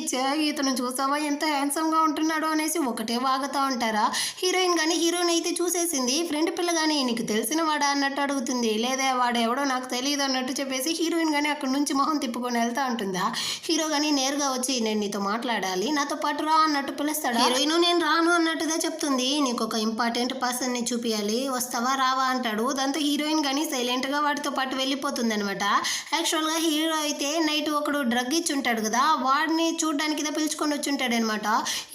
Speaker 1: ఇతను చూసావా ఎంత హ్యాండ్సమ్గా ఉంటున్నాడు అనేసి ఒకటే వాగుతూ ఉంటారా. హీరోయిన్ కానీ హీరోని అయితే చూసేసింది. ఫ్రెండ్ పిల్ల కానీ నీకు తెలిసిన వాడా అన్నట్టు అడుగుతుంది. లేదా వాడు ఎవడో నాకు తెలియదు అన్నట్టు చెప్పేసి హీరోయిన్ కానీ అక్కడి నుంచి మొహం తిప్పుకొని వెళ్తా ఉంటుందా. హీరో కానీ నేరుగా వచ్చి, నేను నీతో మాట్లాడాలి, నాతో పాటు రా అన్నట్టు పిలుస్తాడు. హీరోయిన్ నేను రాను అన్నట్టుగా చెప్తుంది. నీకు ఒక ఇంపార్టెంట్ పర్సన్ని చూపించాలి, వస్తావా రావా అంటాడు. దాంతో హీరోయిన్ కానీ సైలెంట్గా వాడితో పాటు వెళ్ళిపోతుంది అనమాట. యాక్చువల్గా హీరో అయితే నైట్ ఒకడు డ్రగ్ ఇచ్చి ఉంటాడు కదా, వాడిని చూడడానికి ఇదే పిలుచుకొని వచ్చి ఉంటాడు అనమాట.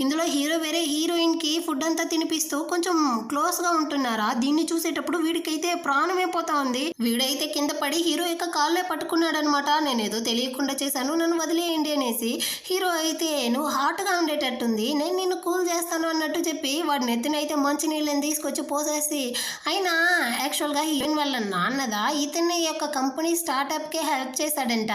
Speaker 1: ఇందులో హీరో వేరే హీరోయిన్కి ఫుడ్ అంతా తినిపిస్తూ కొంచెం క్లోజ్గా ఉంటున్నారా. దీన్ని చూసేటప్పుడు వీడికైతే ప్రాణమైపోతా ఉంది. వీడైతే కింద పడి హీరో యొక్క కాళ్ళే పట్టుకున్నాడు అనమాట. నేనేదో తెలియకుండా చేశాను, నన్ను వదిలేయండి అనేసి. హీరో అయితే, నువ్వు హాట్గా ఉండేటట్టుంది, నేను నిన్ను కూల్ చేస్తాను అన్నట్టు చెప్పి వాడి నెత్తినైతే మంచి నీళ్ళని తీసుకొచ్చి పోసేసి, అయినా యాక్చువల్గా హీరోయిన్ వాళ్ళ నాన్నదా ఇతన్ని యొక్క కంపెనీ స్టార్టప్కే హెల్ప్ చేశాడంట,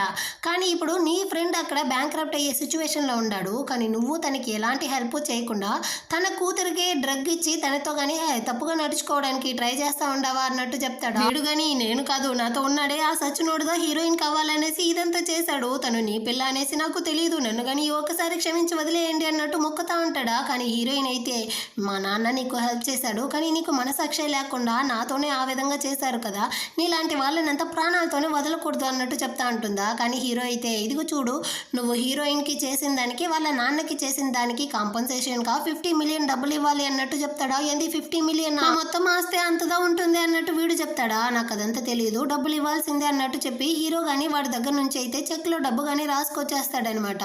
Speaker 1: కానీ ఇప్పుడు నీ ఫ్రెండ్ అక్కడ బ్యాంక్రప్ట్ అయ్యే సిచ్యువేషన్లో ఉన్నాడు, కానీ నువ్వు తనకి ఎలాంటి హెల్ప్ చేయకుండా తన కూతురికి డ్రగ్ ఇచ్చి తనతో కానీ తప్పుగా నడుచుకోవడానికి ట్రై చేస్తా ఉండవా అన్నట్టు చెప్తాడు. వీడు కానీ, నేను కాదు నాతో ఉన్నాడే ఆ సచ్చినోడుగా హీరోయిన్ కావాలనేసి ఇదంతా చేశాడు, తను నీ పిల్ల అనేసి నాకు తెలియదు, నన్ను కానీ ఒక్కసారి క్షమించి వదిలేయండి అన్నట్టు మొక్కుతా ఉంటాడా. కానీ హీరోయిన్ అయితే, మా నాన్న నీకు హెల్ప్ చేశాడు, కానీ నీకు మనసాక్షి లేకుండా నాతోనే ఆ విధంగా చేశారు కదా, నీలాంటి వాళ్ళనంతా ప్రాణాలతోనే వదలకూడదు అన్నట్టు చెప్తా ఉంటుందా. కానీ హీరో అయితే, ఇదిగో చూడు, నువ్వు హీరోయిన్కి చేసిన దానికి వాళ్ళ నాన్నకి చేసిన దానికి కాంపన్సేషన్గా 50 మిలియన్ డబ్బులు ఇవ్వాలి అన్నట్టు చెప్తాడా. ఏంది 50 మిలియన్, మొత్తం ఆస్తే అంతదా ఉంటుంది అన్నట్టు వీడు చెప్తాడా. నాకు అదంతా తెలియదు, డబ్బులు ఇవ్వాల్సిందే అన్నట్టు చెప్పి హీరో కానీ వాడి దగ్గర నుంచి అయితే చెక్లో డబ్బు కానీ రాసుకొచ్చేస్తాడనమాట.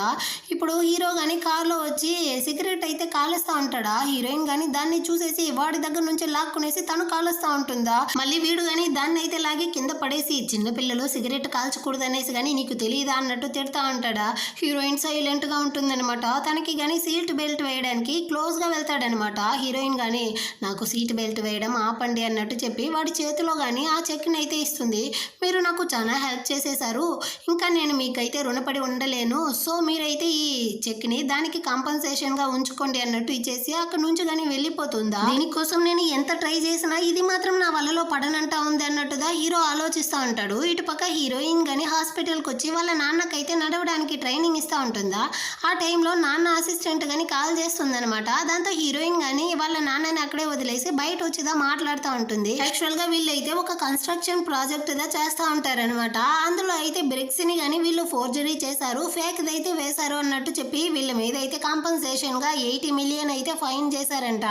Speaker 1: ఇప్పుడు హీరో కానీ కార్లో వచ్చి సిగరెట్ అయితే కాలుస్తూ ఉంటాడా. హీరోయిన్ కానీ దాన్ని చూసేసి వాడి దగ్గర నుంచి లాక్కునేసి తను కాలుస్తూ ఉంటుందా. మళ్ళీ వీడు కానీ దాన్ని అయితే లాగి కింద పడేసి చిన్నపిల్లలు సిగరెట్ కాల్చకూడదు అనేసి కానీ నీకు తెలియదా అన్నట్టు తిడతా ఉంటాడా. హీరోయిన్ సైలెంట్గా ఉంటుందన్నమాట. తనకి కానీ సీట్ బెల్ట్ వేయడానికి క్లోజ్గా వెళ్తాడనమాట. హీరోయిన్ కానీ నాకు సీట్ బెల్ట్ వేయడం ఆపండి అన్నట్టు చెప్పి వాడి చేతిలో కానీ ఆ చెక్ని అయితే ఇస్తుంది. మీరు నాకు చాలా హెల్ప్ చేసేశారు, ఇంకా నేను మీకైతే రుణపడి ఉండలేను, సో మీరైతే ఈ చెక్ని దానికి కాంపన్సేషన్గా ఉంచుకోండి అన్నట్టు ఇచ్చేసి అక్కడ నుంచి కానీ వెళ్ళిపోతుందా. దీనికోసం నేను ఎంత ట్రై చేసినా ఇది మాత్రం నా వలలో పడనంటా ఉంది అన్నట్టుగా హీరో ఆలోచిస్తూ ఉంటాడు. ఇటు పక్క హీరోయిన్ కానీ హాస్పిటల్కి వచ్చి వాళ్ళ నాన్నకైతే నడవడానికి ట్రైనింగ్ ఇస్తూ ఉంటుందా. ఆ టైంలో నాన్న అసిస్టెంట్ కానీ కాల్ చేస్తుందనమాట. దాంతో హీరోయిన్ కానీ వాళ్ళ నాన్నని అక్కడే వదిలేసి బయట వచ్చిదా మాట్లాడుతూ ఉంటుంది. యాక్చువల్గా వీళ్ళైతే ఒక కన్స్ట్రక్షన్ ప్రాజెక్ట్ దా చేస్తూ ఉంటారనమాట. అందులో అయితే బ్రిక్స్ని కానీ వీళ్ళు ఫోర్జరీ చేశారు, ఫేక్ అయితే వేశారు అన్నట్టు చెప్పి వీళ్ళ మీద అయితే కాంపన్సేషన్గా 80 మిలియన్ అయితే ఫైన్ చేశారంట.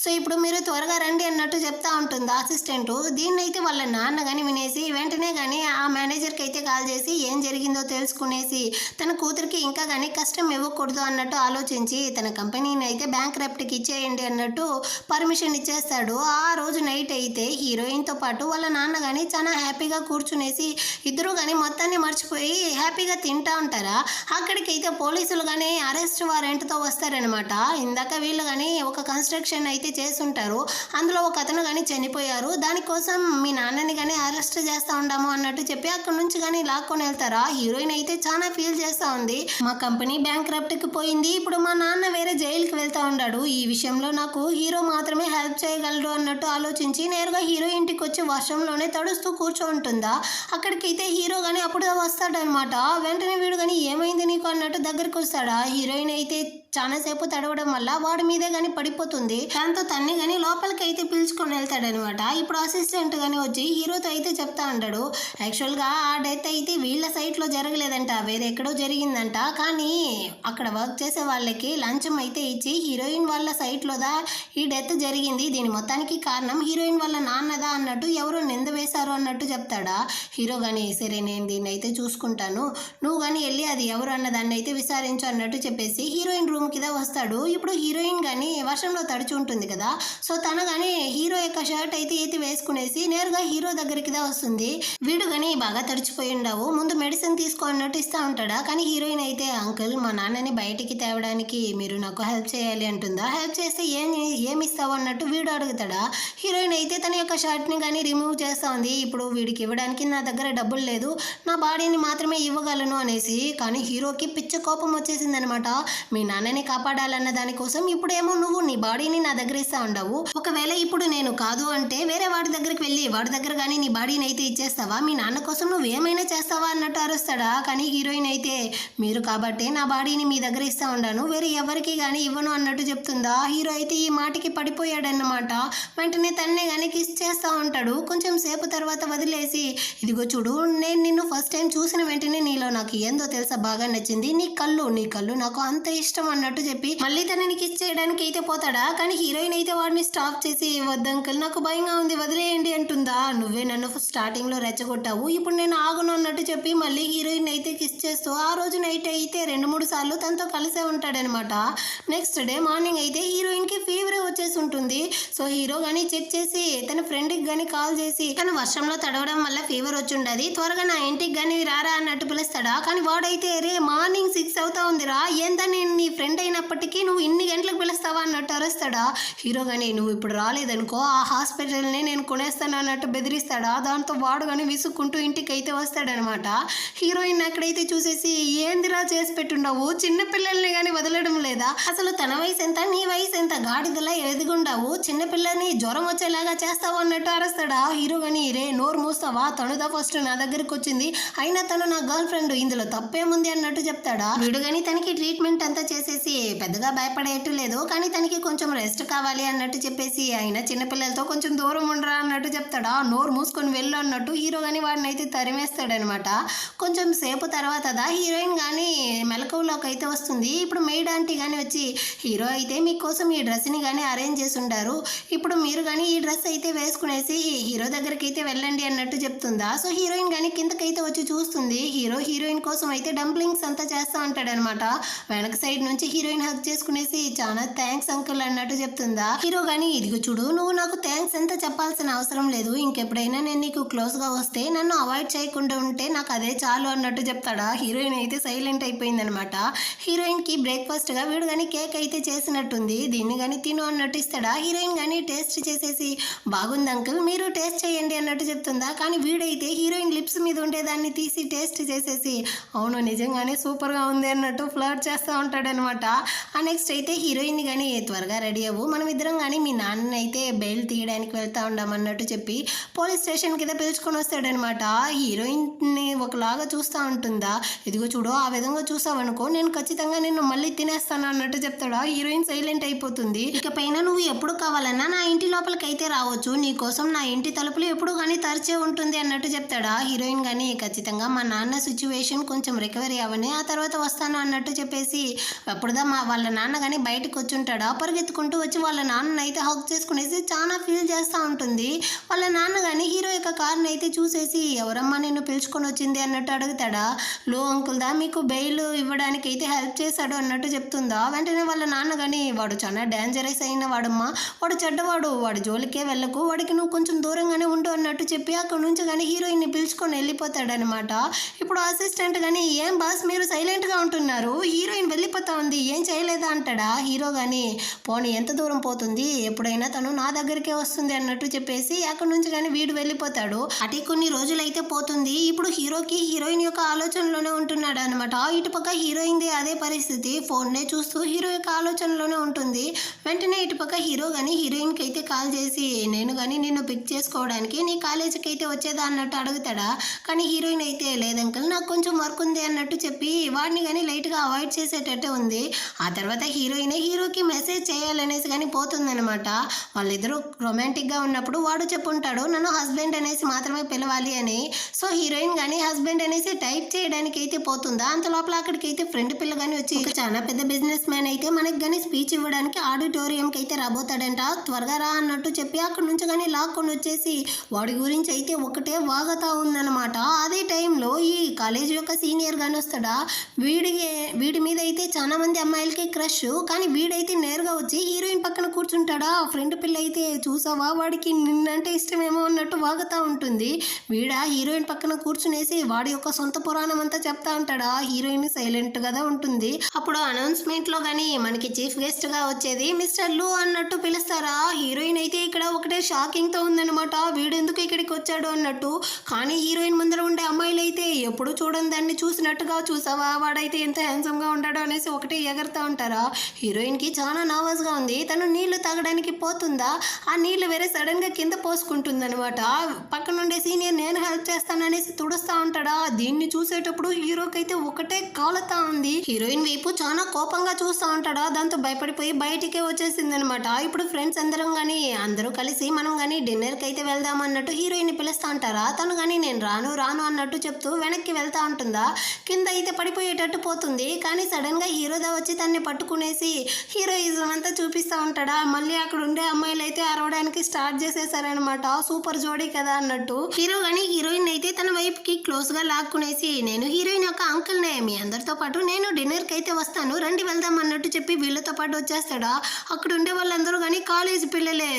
Speaker 1: సో ఇప్పుడు మీరు త్వరగా రండి అన్నట్టు చెప్తా ఉంటుంది అసిస్టెంట్. దీన్ని అయితే వాళ్ళ నాన్న కానీ వినేసి వెంటనే కానీ ఆ మేనేజర్కి అయితే కాల్ చేసి ఏం జరిగిందో తెలుసుకునేసి తన కూతురికి ఇంకా కానీ కష్టం ఇవ్వకూడదు అన్నట్టు ఆలోచించి తన కంపెనీని అయితే బ్యాంక్రప్ట్కి ఇచ్చేయండి అన్నట్టు పర్మిషన్ ఇచ్చేస్తాడు. ఆ రోజు నైట్ అయితే హీరోయిన్తో పాటు వాళ్ళ నాన్న కానీ చాలా హ్యాపీగా కూర్చునేసి ఇద్దరు కానీ మొత్తాన్ని మర్చిపోయి హ్యాపీగా తింటా ఉంటారా. అక్కడికైతే పోలీసులు కానీ అరెస్ట్ వారెంట్తో వస్తారనమాట. ఇందాక వీళ్ళు కానీ ఒక కన్స్ట్రక్షన్ అయితే చేసుంటారు, అందులో ఒక అతను కానీ చనిపోయారు, దానికోసం మీ నాన్నని కానీ అరెస్ట్ చేస్తూ ఉండాము అన్నట్టు చెప్పి అక్కడ నుంచి కానీ లాక్కొని వెళ్తారా. హీరోయిన్ అయితే చాలా ఫీల్ చేస్తూ ఉంది, మా కంపెనీ బ్యాంక్రప్ట్కి పోయింది, ఇప్పుడు మా నాన్న వేరే జైలుకి వెళ్తూ ఉన్నాడు, ఈ విషయంలో నాకు హీరో మాత్రమే హెల్ప్ చేయగలడు అన్నట్టు ఆలోచించి నేరుగా హీరో ఇంటికి వచ్చి వర్షంలోనే తడుస్తూ కూర్చోంటుందా. అక్కడికైతే హీరో కానీ అప్పుడు వస్తాడనమాట. వెంటనే వీడు కానీ ఏమైంది నీకు అన్నట్టు దగ్గరికి వస్తాడా. హీరోయిన్ అయితే చాలాసేపు తడవడం వల్ల వాడి మీదే కానీ పడిపోతుంది. దాంతో తన్ని కానీ లోపలికి అయితే పిలుచుకొని వెళ్తాడనమాట. ఇప్పుడు అసిస్టెంట్ కానీ వచ్చి హీరోతో అయితే చెప్తా ఉంటాడు, యాక్చువల్గా ఆ డెత్ అయితే వీళ్ళ సైట్లో జరగలేదంట, వేరే ఎక్కడో జరిగిందంట, కానీ అక్కడ వర్క్ చేసే వాళ్ళకి లంచం అయితే ఇచ్చి హీరోయిన్ వాళ్ళ సైట్లోదా ఈ డెత్ జరిగింది, దీని మొత్తానికి కారణం హీరోయిన్ వాళ్ళ నాన్నదా అన్నట్టు ఎవరో నింద వేశారు అన్నట్టు చెప్తాడా. హీరో కానీ సరే నేను దీన్ని అయితే చూసుకుంటాను, నువ్వు కానీ వెళ్ళి అది ఎవరు అన్నదాన్ని అయితే విచారించు అన్నట్టు చెప్పేసి హీరోయిన్ రూమ్ కింద వస్తాడు. ఇప్పుడు హీరోయిన్ కానీ వర్షంలో తడిచి ఉంటుంది కదా, సో తను కానీ హీరో యొక్క షర్ట్ అయితే ఎత్తి వేసుకునేసి నేరుగా హీరో దగ్గరికి వస్తుంది. వీడు కానీ బాగా తడిచిపోయి ఉండవు, ముందు మెడిసిన్ తీసుకో అన్నట్టు ఇస్తా ఉంటాడా. కానీ హీరోయిన్ అయితే అంకుల్ మా నాన్నని బయటికి తేవడానికి మీరు నాకు హెల్ప్ చేయాలి అంటుందా. హెల్ప్ చేస్తే ఏమి ఇస్తావు అన్నట్టు వీడు అడుగుతాడా. హీరోయిన్ అయితే తన యొక్క షర్ట్ని కానీ రిమూవ్ చేస్తూ ఉంది. ఇప్పుడు వీడికి ఇవ్వడానికి నా దగ్గర డబ్బులు లేదు, నా బాడీని మాత్రమే ఇవ్వగలను అనేసి. కానీ హీరోకి పిచ్చ కోపం వచ్చేసిందనమాట. మీ నాన్నని కాపాడాలన్న దానికోసం ఇప్పుడేమో నువ్వు నీ బాడీని నా దగ్గర ఇస్తా ఉండవు, ఒకవేళ ఇప్పుడు నేను కాదు అంటే వేరే వాడి దగ్గరికి వెళ్ళి వాడి దగ్గర కానీ నీ బాడీని అయితే ఇచ్చేస్తావా, మీ నాన్న కోసం నువ్వు ఏమైనా చేస్తావా అన్నట్టు అరుస్తాడా. కానీ హీరోయిన్ అయితే మీరు కాబట్టి నా బాడీని మీ దగ్గర ఇస్తా ఉండాను, వేరే ఎవరికి కానీ ఇవ్వను అన్నట్టు చెప్తుందా. హీరో అయితే ఈ మాటకి పడిపోయాడన్నమాట. వెంటనే తన్నే కానీ కిస్ చేస్తూ ఉంటాడు. కొంచెం సేపు తర్వాత వదిలేసి ఇదిగో చూడు, నేను నిన్ను ఫస్ట్ టైం చూసిన వెంటనే నీలో నాకు ఏందో తెలుసా బాగా నచ్చింది, నీ కళ్ళు నాకు అంత ఇష్టం అన్నట్టు చెప్పి మళ్ళీ తనని కిస్ చేయడానికి అయితే పోతాడా. కానీ హీరోయిన్ అయితే వాడిని స్టాప్ చేసి వద్దు అంకుల్ నాకు భయంగా ఉంది వదిలేయండి అంటుందా. నువ్వే నన్ను స్టార్టింగ్ లో రెచ్చగొట్టావు, ఇప్పుడు నేను ఆగును అన్నట్టు చెప్పి మళ్ళీ హీరోయిన్ అయితే కిస్ చేస్తూ ఆ రోజు నైట్ అయితే 2-3 సార్లు తనతో కలిసే ఉంటాడనమాట. నెక్స్ట్ డే మార్నింగ్ అయితే హీరోయిన్ కి ఫీవర్ వచ్చేసి ఉంటుంది. సో హీరో గానీ చెక్ చేసి తన ఫ్రెండ్ కి గానీ కాల్ చేసి తను వర్షంలో తడవడం వల్ల ఫీవర్ వచ్చి ఉండదు, త్వరగా నా ఇంటికి గానీ రారా అన్నట్టు పిలుస్తాడా. కానీ వాడైతే రే మార్నింగ్ 6 అవుతా ఉందిరా, ఏందా నేను నీ ఫ్రెండ్ అయినప్పటికీ నువ్వు ఇన్ని గంటలకు పిలుస్తావా అన్నట్టు అరుస్తాడా. హీరో గానీ నువ్వు ఇప్పుడు రాలేదనుకో ఆ హాస్పిటల్ని నేను కొనేస్తాను అన్నట్టు బెదిరిస్తాడా. దాంతో వాడు కానీ విసుక్కుంటూ ఇంటికి అయితే వస్తాడనమాట. హీరోయిన్ అక్కడైతే చూసేసి ఏందిరా చేసి పెట్టుండవు, చిన్నపిల్లల్ని కానీ వదలడం లేదా, అసలు తన వయసు ఎంత నీ వయసు ఎంత, గాడిదలా ఎదుగుండావు, చిన్నపిల్లని జ్వరం వచ్చేలాగా చేస్తావు అన్నట్టు అరుస్తాడా. హీరో గానీ రే నోరు మూస్తావా, తనుదా ఫస్ట్ నా దగ్గరికి వచ్చింది, అయినా తను నా గర్ల్ ఫ్రెండ్, ఇందులో తప్పేముంది అన్నట్టు చెప్తాడా. వీడు కానీ తనకి ట్రీట్మెంట్ అంతా చేసేసి పెద్దగా భయపడేట్టు లేదు, కానీ తనకి కొంచెం రెస్ట్ కావాలి అన్నట్టు చెప్పేసి అయినా చిన్నపిల్లలతో కొంచెం దూరం ఉండరా అన్నట్టు చెప్తాడా. నోరు మూసుకొని వెళ్ళు అన్నట్టు హీరో కానీ వాడిని అయితే తరిమేస్తాడనమాట. కొంచెం సేపు తర్వాత హీరోయిన్ కానీ మెలకువలోకి అయితే వస్తుంది. ఇప్పుడు మెయిడ్ ఆంటీ కానీ వచ్చి హీరో అయితే మీకోసం ఈ డ్రెస్ని కానీ అరేంజ్ చేసి ఉంటారు, ఇప్పుడు మీరు కానీ ఈ డ్రెస్ అయితే వేసుకునేసి హీరో దగ్గరికి అయితే వెళ్ళండి అన్నట్టు చెప్తుందా. సో హీరోయిన్ కానీ కిందకైతే వచ్చి చూస్తుంది. హీరోయిన్ కోసం అయితే డంప్లింగ్స్ అంతా చేస్తూ ఉంటాడనమాట. వెనక సైడ్ నుంచి హీరోయిన్ హక్ చేసుకునేసి చాలా థ్యాంక్స్ అంకుల్ అన్నట్టు చెప్తుందా. హీరో గానీ ఇదిగో చూడు, నువ్వు నాకు థ్యాంక్స్ ఎంత చెప్పాల్సిన అవసరం లేదు, ఇంకెప్పుడైనా నేను నీకు క్లోజ్ గా వస్తే నన్ను అవాయిడ్ చేయకుండా ఉంటే నాకు అదే చాలు అన్నట్టు చెప్తాడా. హీరోయిన్ అయితే సైలెంట్ అయిపోయిందనమాట. హీరోయిన్ కి బ్రేక్ఫాస్ట్ గా వీడు గానీ కేక్ అయితే చేసినట్టుంది, దీన్ని గానీ తిను అన్నట్టు ఇస్తాడా. హీరోయిన్ గానీ టేస్ట్ చేసేసి బాగుంది అంకుల్ మీరు టేస్ట్ చేయండి అన్నట్టు చెప్తుందా. కానీ వీడైతే హీరోయిన్ లిప్స్ మీద ఉండేదాన్ని తీసి టేస్ట్ చేసేసి అవును నిజంగానే సూపర్ గా ఉంది అన్నట్టు ఫ్లర్ట్ చేస్తూ ఉంటాడనమాట. ఆ నెక్స్ట్ అయితే హీరోయిన్ కానీ త్వరగా రెడీ అవ్వు, మనం ఇద్దరం కానీ మీ నాన్న అయితే బెయిల్ తీయడానికి వెళ్తా ఉండామన్నట్టు చెప్పి పోలీస్ స్టేషన్ కింద పిలుచుకొని వస్తాడనమాట. హీరోయిన్ని ఒకలాగా చూస్తూ ఉంటుందా. ఇదిగో చూడు, ఆ విధంగా చూసావనుకో నేను ఖచ్చితంగా నిన్ను మళ్ళీ తినేస్తాను అన్నట్టు చెప్తాడా. హీరోయిన్ సైలెంట్ అయిపోతుంది. ఇకపైన నువ్వు ఎప్పుడు కావాలన్నా నా ఇంటి లోపలికి అయితే రావచ్చు, నీ కోసం నా ఇంటి తలుపులు ఎప్పుడు కానీ తెరిచే ఉంటుంది అన్నట్టు చెప్తాడా. హీరోయిన్ కానీ ఖచ్చితంగా మా నాన్న సిచ్యువేషన్ కొంచెం రికవరీ అవని ఆ తర్వాత వస్తాను అన్నట్టు చెప్పేసి అప్పుడుదా వాళ్ళ నాన్న కానీ బయటకు వచ్చుంటాడా. పరిగెత్తుకుంటూ వచ్చి వాళ్ళ నాన్నని అయితే హక్ చేసుకునేసి చాలా ఫీల్ చేస్తూ ఉంటుంది. వాళ్ళ నాన్న కానీ హీరో యొక్క కార్ని అయితే చూసేసి ఎవరమ్మా నిన్ను పిలుచుకొని వచ్చింది అన్నట్టు అడుగుతాడా. లో అంకుల్ దా మీకు బెయిల్ ఇవ్వడానికి అయితే హెల్ప్ చేశాడు అన్నట్టు చెప్తుందా. వెంటనే వాళ్ళ నాన్న కానీ వాడు చాలా డేంజరస్ అయిన వాడమ్మా, వాడు చెడ్డవాడు, వాడి జోలికే వెళ్ళకు, వాడికి నువ్వు కొంచెం దూరంగానే ఉండు అన్నట్టు చెప్పి అక్కడ నుంచి కానీ హీరోయిన్ని పిలుచుకొని వెళ్ళిపోతాడనమాట. ఇప్పుడు అసిస్టెంట్ కానీ ఏం బాస్ మీరు సైలెంట్గా ఉంటున్నారు, హీరోయిన్ వెళ్ళిపోతా ఉంది ఏం చేయలేదా అంటాడా. హీరో కానీ పోనీ ఎంత దూరం పోతుంది, ఎప్పుడైనా తను నా దగ్గరికే వస్తుంది అన్నట్టు చెప్పేసి అక్కడి నుంచి కానీ వీడు వెళ్ళిపోతాడు. అటే కొన్ని రోజులైతే పోతుంది. ఇప్పుడు హీరోకి హీరోయిన్ యొక్క ఆలోచనలోనే ఉంటున్నాడు అనమాట. ఇటుపక్క హీరోయిన్ది అదే పరిస్థితి, ఫోన్నే చూస్తూ హీరో యొక్క ఆలోచనలోనే ఉంటుంది. వెంటనే ఇటుపక్క హీరో కానీ హీరోయిన్కి అయితే కాల్ చేసి నేను కానీ నిన్ను పిక్ చేసుకోవడానికి నీ కాలేజీకి అయితే వచ్చేదా అన్నట్టు అడుగుతాడా. కానీ హీరోయిన్ అయితే లేదంకల్ నాకు కొంచెం వర్క్ ఉంది అన్నట్టు చెప్పి వాడిని కానీ లైట్గా అవాయిడ్ చేసేటట్టే ఉంది. ఆ తర్వాత హీరోకి మెసేజ్ చేయాలనేసి కానీ పోతుందనమాట. వాళ్ళిద్దరూ రొమాంటిక్గా ఉన్నప్పుడు వాడు చెప్పుంటాడు నన్ను హస్బెండ్ అనేసి మాత్రమే పిలవాలి అని. సో హీరోయిన్ కానీ హస్బెండ్ అనేసి టైప్ చేయడానికి అయితే పోతుందా. అంత లోపల అక్కడికి అయితే ఫ్రెండ్ పిల్ల కానీ వచ్చి చాలా పెద్ద బిజినెస్ మ్యాన్ అయితే మనకి కానీ స్పీచ్ ఇవ్వడానికి ఆడిటోరియంకి అయితే రాబోతాడంట, త్వరగా రా అన్నట్టు చెప్పి అక్కడ నుంచి కానీ లాక్కొని వచ్చేసి వాడి గురించి అయితే ఒకటే వాగతా ఉందన్నమాట. అదే టైంలో ఈ కాలేజ్ యొక్క సీనియర్ గాని వస్తాడా. వీడి మీద అయితే చాలా మంది అమ్మాయిలకి క్రష్, కానీ వీడైతే నేరుగా వచ్చి హీరోయిన్ పక్కన కూర్చుంటాడా. ఫ్రెండ్ పిల్ల అయితే చూసావా వాడికి నిన్నంటే ఇష్టమేమో అన్నట్టు వాగుతూ ఉంటుంది. వీడ హీరోయిన్ పక్కన కూర్చునేసి వాడి యొక్క సొంత పురాణం అంతా చెప్తా అంటాడా. హీరోయిన్ సైలెంట్ గా ఉంటుంది. అప్పుడు అనౌన్స్మెంట్ లో గానీ మనకి చీఫ్ గెస్ట్ గా వచ్చేది మిస్టర్ లు అన్నట్టు పిలుస్తారా. హీరోయిన్ అయితే ఇక్కడ ఒకటే షాకింగ్ తో ఉందన్నమాట, వీడెందుకు ఇక్కడికి వచ్చాడు అన్నట్టు. కానీ హీరోయిన్ ముందర ఉండే అమ్మాయిలు అయితే ఎప్పుడు చూడని దాన్ని చూసినట్టుగా చూసావా వాడైతే ఎంత హ్యాండ్సమ్ గా ఉంటాడో అనేసి ఒకటే ఎగరుతూ ఉంటారా. హీరోయిన్కి చాలా నర్వస్గా ఉంది. తను నీళ్లు తాగడానికి పోతుందా, ఆ నీళ్లు వేరే సడన్గా కింద పోసుకుంటుంది అనమాట. పక్కనుండే సీనియర్ నేను హెల్ప్ చేస్తాననేసి తుడుస్తూ ఉంటాడా. దీన్ని చూసేటప్పుడు హీరోకి అయితే ఒకటే కాలుతా ఉంది. హీరోయిన్ వైపు చాలా కోపంగా చూస్తూ ఉంటాడా. దాంతో భయపడిపోయి బయటికే వచ్చేసింది అనమాట. ఇప్పుడు ఫ్రెండ్స్ అందరూ కలిసి మనం కానీ డిన్నర్కి అయితే వెళ్దాం అన్నట్టు హీరోయిన్ పిలుస్తూ ఉంటారా. తను కానీ నేను రాను అన్నట్టు చెప్తూ వెనక్కి వెళ్తా ఉంటుందా. కింద అయితే పడిపోయేటట్టు పోతుంది. కానీ సడన్గా హీరోదా వచ్చి తన్ని పట్టుకునేసి హీరోయిజం అంతా చూపిస్తూ ఉంటాడా. మళ్ళీ అక్కడ ఉండే అమ్మాయిలు అయితే అరవడానికి స్టార్ట్ చేసేసారనమాట. సూపర్ జోడీ కదా అన్నట్టు. హీరో కానీ హీరోయిన్ అయితే తన వైపుకి క్లోజ్ గా లాక్కునేసి నేను హీరోయిన్ యొక్క అంకుల్ నే, మీ అందరితో పాటు నేను డిన్నర్కి అయితే వస్తాను రండి వెళ్దాం అన్నట్టు చెప్పి వీళ్ళతో పాటు వచ్చేస్తాడా. అక్కడ ఉండే వాళ్ళందరూ కానీ కాలేజ్ పిల్లలే.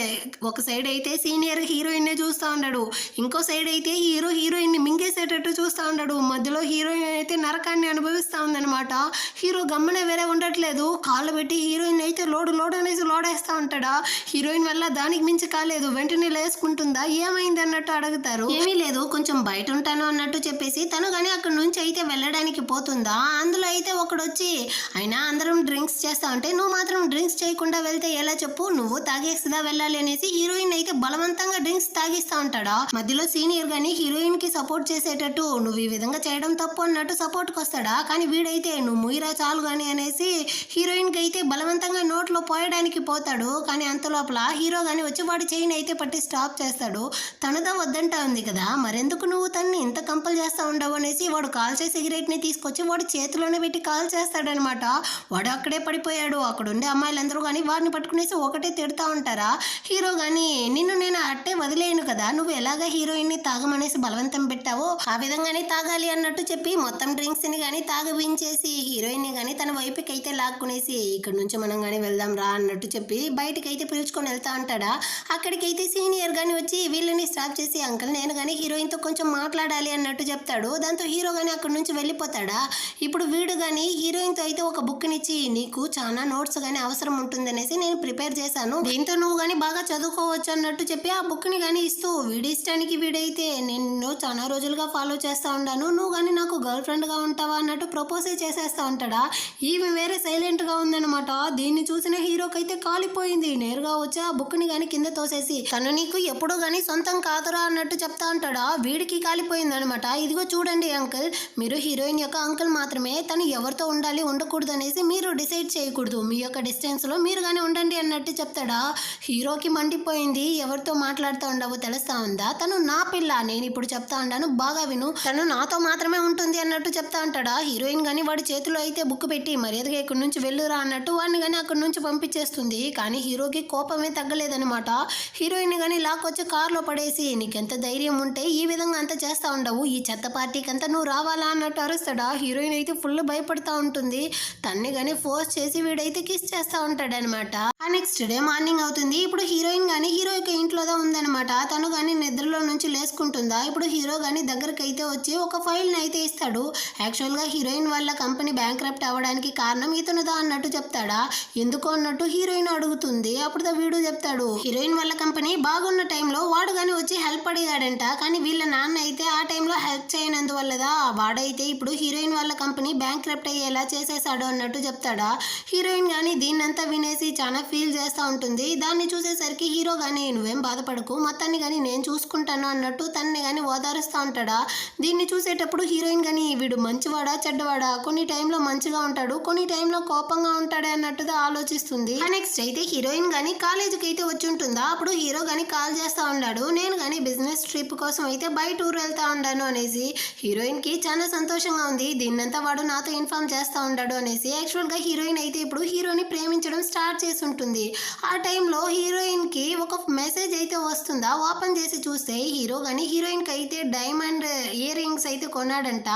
Speaker 1: ఒక సైడ్ అయితే సీనియర్ హీరోయిన్ నే చూస్తూ ఉన్నాడు, ఇంకో సైడ్ అయితే హీరోయిన్ ని మింగేసేటట్టు చూస్తూ ఉన్నాడు. మధ్యలో హీరోయిన్ అయితే నరకాన్ని అనుభవిస్తూ ఉందన్నమాట. హీరో గమ్మనే వేరే ఉండట్లేదు, కాళ్ళు పెట్టి హీరోయిన్ అయితే లోడు అనేసి లోడేస్తూ ఉంటాడా. హీరోయిన్ వల్ల దానికి మించి కాలేదు, వెంటనే లేసుకుంటుందా ఏమైంది అన్నట్టు అడుగుతారు. ఏమీ లేదు కొంచెం బయట ఉంటాను అన్నట్టు చెప్పేసి తను కానీ అక్కడ నుంచి అయితే వెళ్ళడానికి పోతుందా. అందులో అయితే ఒకడు వచ్చి అయినా అందరం డ్రింక్స్ చేస్తా ఉంటే నువ్వు మాత్రం డ్రింక్స్ చేయకుండా వెళ్తే ఎలా చెప్పు, నువ్వు తాగేసిదా వెళ్ళాలి అనేసి హీరోయిన్ అయితే బలవంతంగా డ్రింక్స్ తాగిస్తా ఉంటాడా. మధ్యలో సీనియర్ గానీ హీరోయిన్ కి సపోర్ట్ చేసేటట్టు నువ్వు ఈ విధంగా చేయడం తప్పు అన్నట్టు సపోర్ట్కి వస్తాడా. కానీ వీడైతే నువ్వు ముయిరా చాలు గాని అనేసి హీరోయిన్ కి అయితే బలవంతంగా నోట్లో పోయడానికి పోతాడు. కానీ అంత లోపల హీరో గాని వచ్చి వాడి చైన్ అయితే పట్టి స్టాప్ చేస్తాడు. తనదా వద్దంటా ఉంది కదా, మరెందుకు నువ్వు తన్ని ఇంత కంపల్ చేస్తా ఉండవు అనేసి వాడు కాల్చే సిగరెట్ ని తీసుకొచ్చి వాడి చేతిలోనే పెట్టి కాల్ చేస్తాడనమాట. వాడు అక్కడే పడిపోయాడు. అక్కడ ఉండే అమ్మాయిలందరూ కానీ వాడిని పట్టుకునేసి ఒకటే తిడతా ఉంటారా. హీరో గాని నిన్ను నేను అట్టే వదిలేయను కదా, నువ్వు ఎలాగ హీరోయిన్ ని తాగమనేసి బలవంతం పెట్టావో ఆ విధంగానే తాగాలి అన్నట్టు చెప్పి మొత్తం డ్రింక్స్ ని గానీ తాగవించేసి హీరోయిన్ ని గానీ తన వైపుకి అయితే లాక్కునేసి ఇక్కడ నుంచి మనం గానీ వెళ్దాం రా అన్నట్టు చెప్పి బయటకి అయితే పిలుచుకొని వెళ్తా ఉంటాడా. అక్కడికైతే సీనియర్ గానీ వచ్చి వీళ్ళని స్టాప్ చేసి అంకుల్ నేను గానీ హీరోయిన్ తో కొంచెం మాట్లాడాలి అన్నట్టు చెప్తాడు. దాంతో హీరో గానీ అక్కడ నుంచి వెళ్ళిపోతాడా. ఇప్పుడు వీడు గానీ హీరోయిన్ తో అయితే ఒక బుక్ నిచ్చి నీకు చాలా నోట్స్ గానీ అవసరం ఉంటుందనేసి నేను ప్రిపేర్ చేశాను, దీంతో నువ్వు గానీ బాగా చదువుకోవచ్చు అన్నట్టు చెప్పి ఆ బుక్ ని గానీ ఇస్తూ వీడి ఇష్టానికి వీడైతే నేను చాలా రోజులుగా ఫాలో చేస్తా ఉన్నాను, నువ్వు గానీ నాకు గర్ల్ ఫ్రెండ్ గా ఉంటావా అన్నట్టు ప్రపోజ్ చేసేస్తా ఉంటాడా. ఈమె వేరే సైలెంట్ గా ఉందన్నమాట. దీన్ని చూసిన హీరోకి అయితే కాలిపోయింది. నేరుగా వచ్చి ఆ బుక్ ని గానీ కింద తోసేసి తను నీకు ఎప్పుడు గానీ సొంతం కాదురా అన్నట్టు చెప్తా ఉంటాడా. వీడికి కాలిపోయింది అనమాట. ఇదిగో చూడండి అంకుల్, మీరు హీరోయిన్ యొక్క అంకుల్ మాత్రమే, తను ఎవరితో ఉండాలి ఉండకూడదు అనేసి మీరు డిసైడ్ చేయకూడదు, మీ యొక్క డిస్టెన్స్ లో మీరు గానీ ఉండండి అన్నట్టు చెప్తాడా. హీరోకి మండిపోయింది. ఎవరితో మాట్లాడుతూ ఉండవో తెలుస్తా ఉందా, తను నా పిల్ల, నేను ఇప్పుడు చెప్తా ఉన్నాను బాగా విను, తను నాతో మాత్రమే ఉంటుంది అన్నట్టు చెప్తా ఉంటాడా. హీరోయిన్ గానీ వాడి చేతిలో అయితే బుక్ పెట్టి మర్యాదగా ఇక్కడి నుంచి వెళ్ళురా అన్నట్టు వాడిని గానీ అక్కడి నుంచి పంపించేస్తుంది. కానీ హీరోకి కోపమే తగ్గలేదనమాట. హీరోయిన్ గానీ లాక్కొచ్చి కార్లో పడేసి నీకెంత ధైర్యం ఉంటే ఈ విధంగా అంతా చేస్తా ఉండవు, ఈ చెత్త పార్టీకి అంతా నువ్వు రావాలా అన్నట్టు అరుస్తాడా. హీరోయిన్ అయితే ఫుల్ భయపడతా ఉంటుంది. తన్ని గానీ ఫోర్స్ చేసి వీడైతే కిస్ చేస్తా ఉంటాడనమాట. ఆ నెక్స్ట్ డే మార్నింగ్ అవుతుంది. ఇప్పుడు హీరోయిన్ గానీ హీరో యొక్క ఇంట్లోదా ఉందనమాట. తను గానీ నిద్రలో నుంచి లేసుకుంటుందా. ఇప్పుడు హీరో గానీ దగ్గరికి అయితే వచ్చి ఒక ఫైల్ ని అయితే ఇస్తాడు. యాక్చువల్ గా హీరోయిన్ వాళ్ళ కంపెనీ బ్యాంక్రప్ట్ అవ్వడానికి కారణం ఇతనుదా అన్నట్టు చెప్తాడా. ఎందుకు అన్నట్టు హీరోయిన్ అడుగుతుంది. అప్పుడు వీడు చెప్తాడు హీరోయిన్ వాళ్ళ కంపెనీ బాగున్న టైంలో వాడు గానీ వచ్చి హెల్ప్ అడిగాడంట, కానీ వీళ్ళ నాన్న అయితే ఆ టైంలో హెల్ప్ చేయనందువల్లదా వాడైతే ఇప్పుడు హీరోయిన్ వాళ్ళ కంపెనీ బ్యాంక్రప్ట్ అయ్యేలా చేసేసాడు అన్నట్టు చెప్తాడా. హీరోయిన్ గానీ దీన్నంతా వినేసి చాలా ఫీల్ చేస్తూ ఉంటుంది. దాన్ని చూసేసరికి హీరో గానీ నువ్వేం బాధపడకు, మొత్తాన్ని కానీ నేను చూసుకుంటాను అన్నట్టు తన్ని కానీ ఓదారుస్తూ ఉంటాడా. దీన్ని చూసేటప్పుడు హీరోయిన్ కానీ వీడు మంచివాడా చెడ్డవాడా, కొన్ని టైంలో మంచిగా ఉంటాడు, కొన్ని టైంలో కోపంగా ఉంటాడే అన్నట్టుగా ఆలోచిస్తుంది. నెక్స్ట్ అయితే హీరోయిన్ కానీ కాలేజీకి అయితే వచ్చి ఉంటుందా. అప్పుడు హీరో కానీ కాల్ చేస్తూ ఉన్నాడు, నేను కానీ బిజినెస్ ట్రిప్ కోసం అయితే బయట ఊరు వెళ్తా ఉన్నాను అనేసి. హీరోయిన్ కి చాలా సంతోషంగా ఉంది, దీన్నంతా వాడు నాతో ఇన్ఫార్మ్ చేస్తూ ఉంటాడు అనేసి. యాక్చువల్గా హీరోయిన్ అయితే ఇప్పుడు హీరోని ప్రేమించడం స్టార్ట్ చేసి ఉంటుంది. ఆ టైంలో హీరోయిన్ కి ఒక మెసేజ్ అయితే వస్తుందా. ఓపెన్ చేసి చూస్తే హీరో కానీ హీరోయిన్ కి అయితే డైమండ్ ఇయర్ రింగ్స్ అయితే కొన్నాడంట,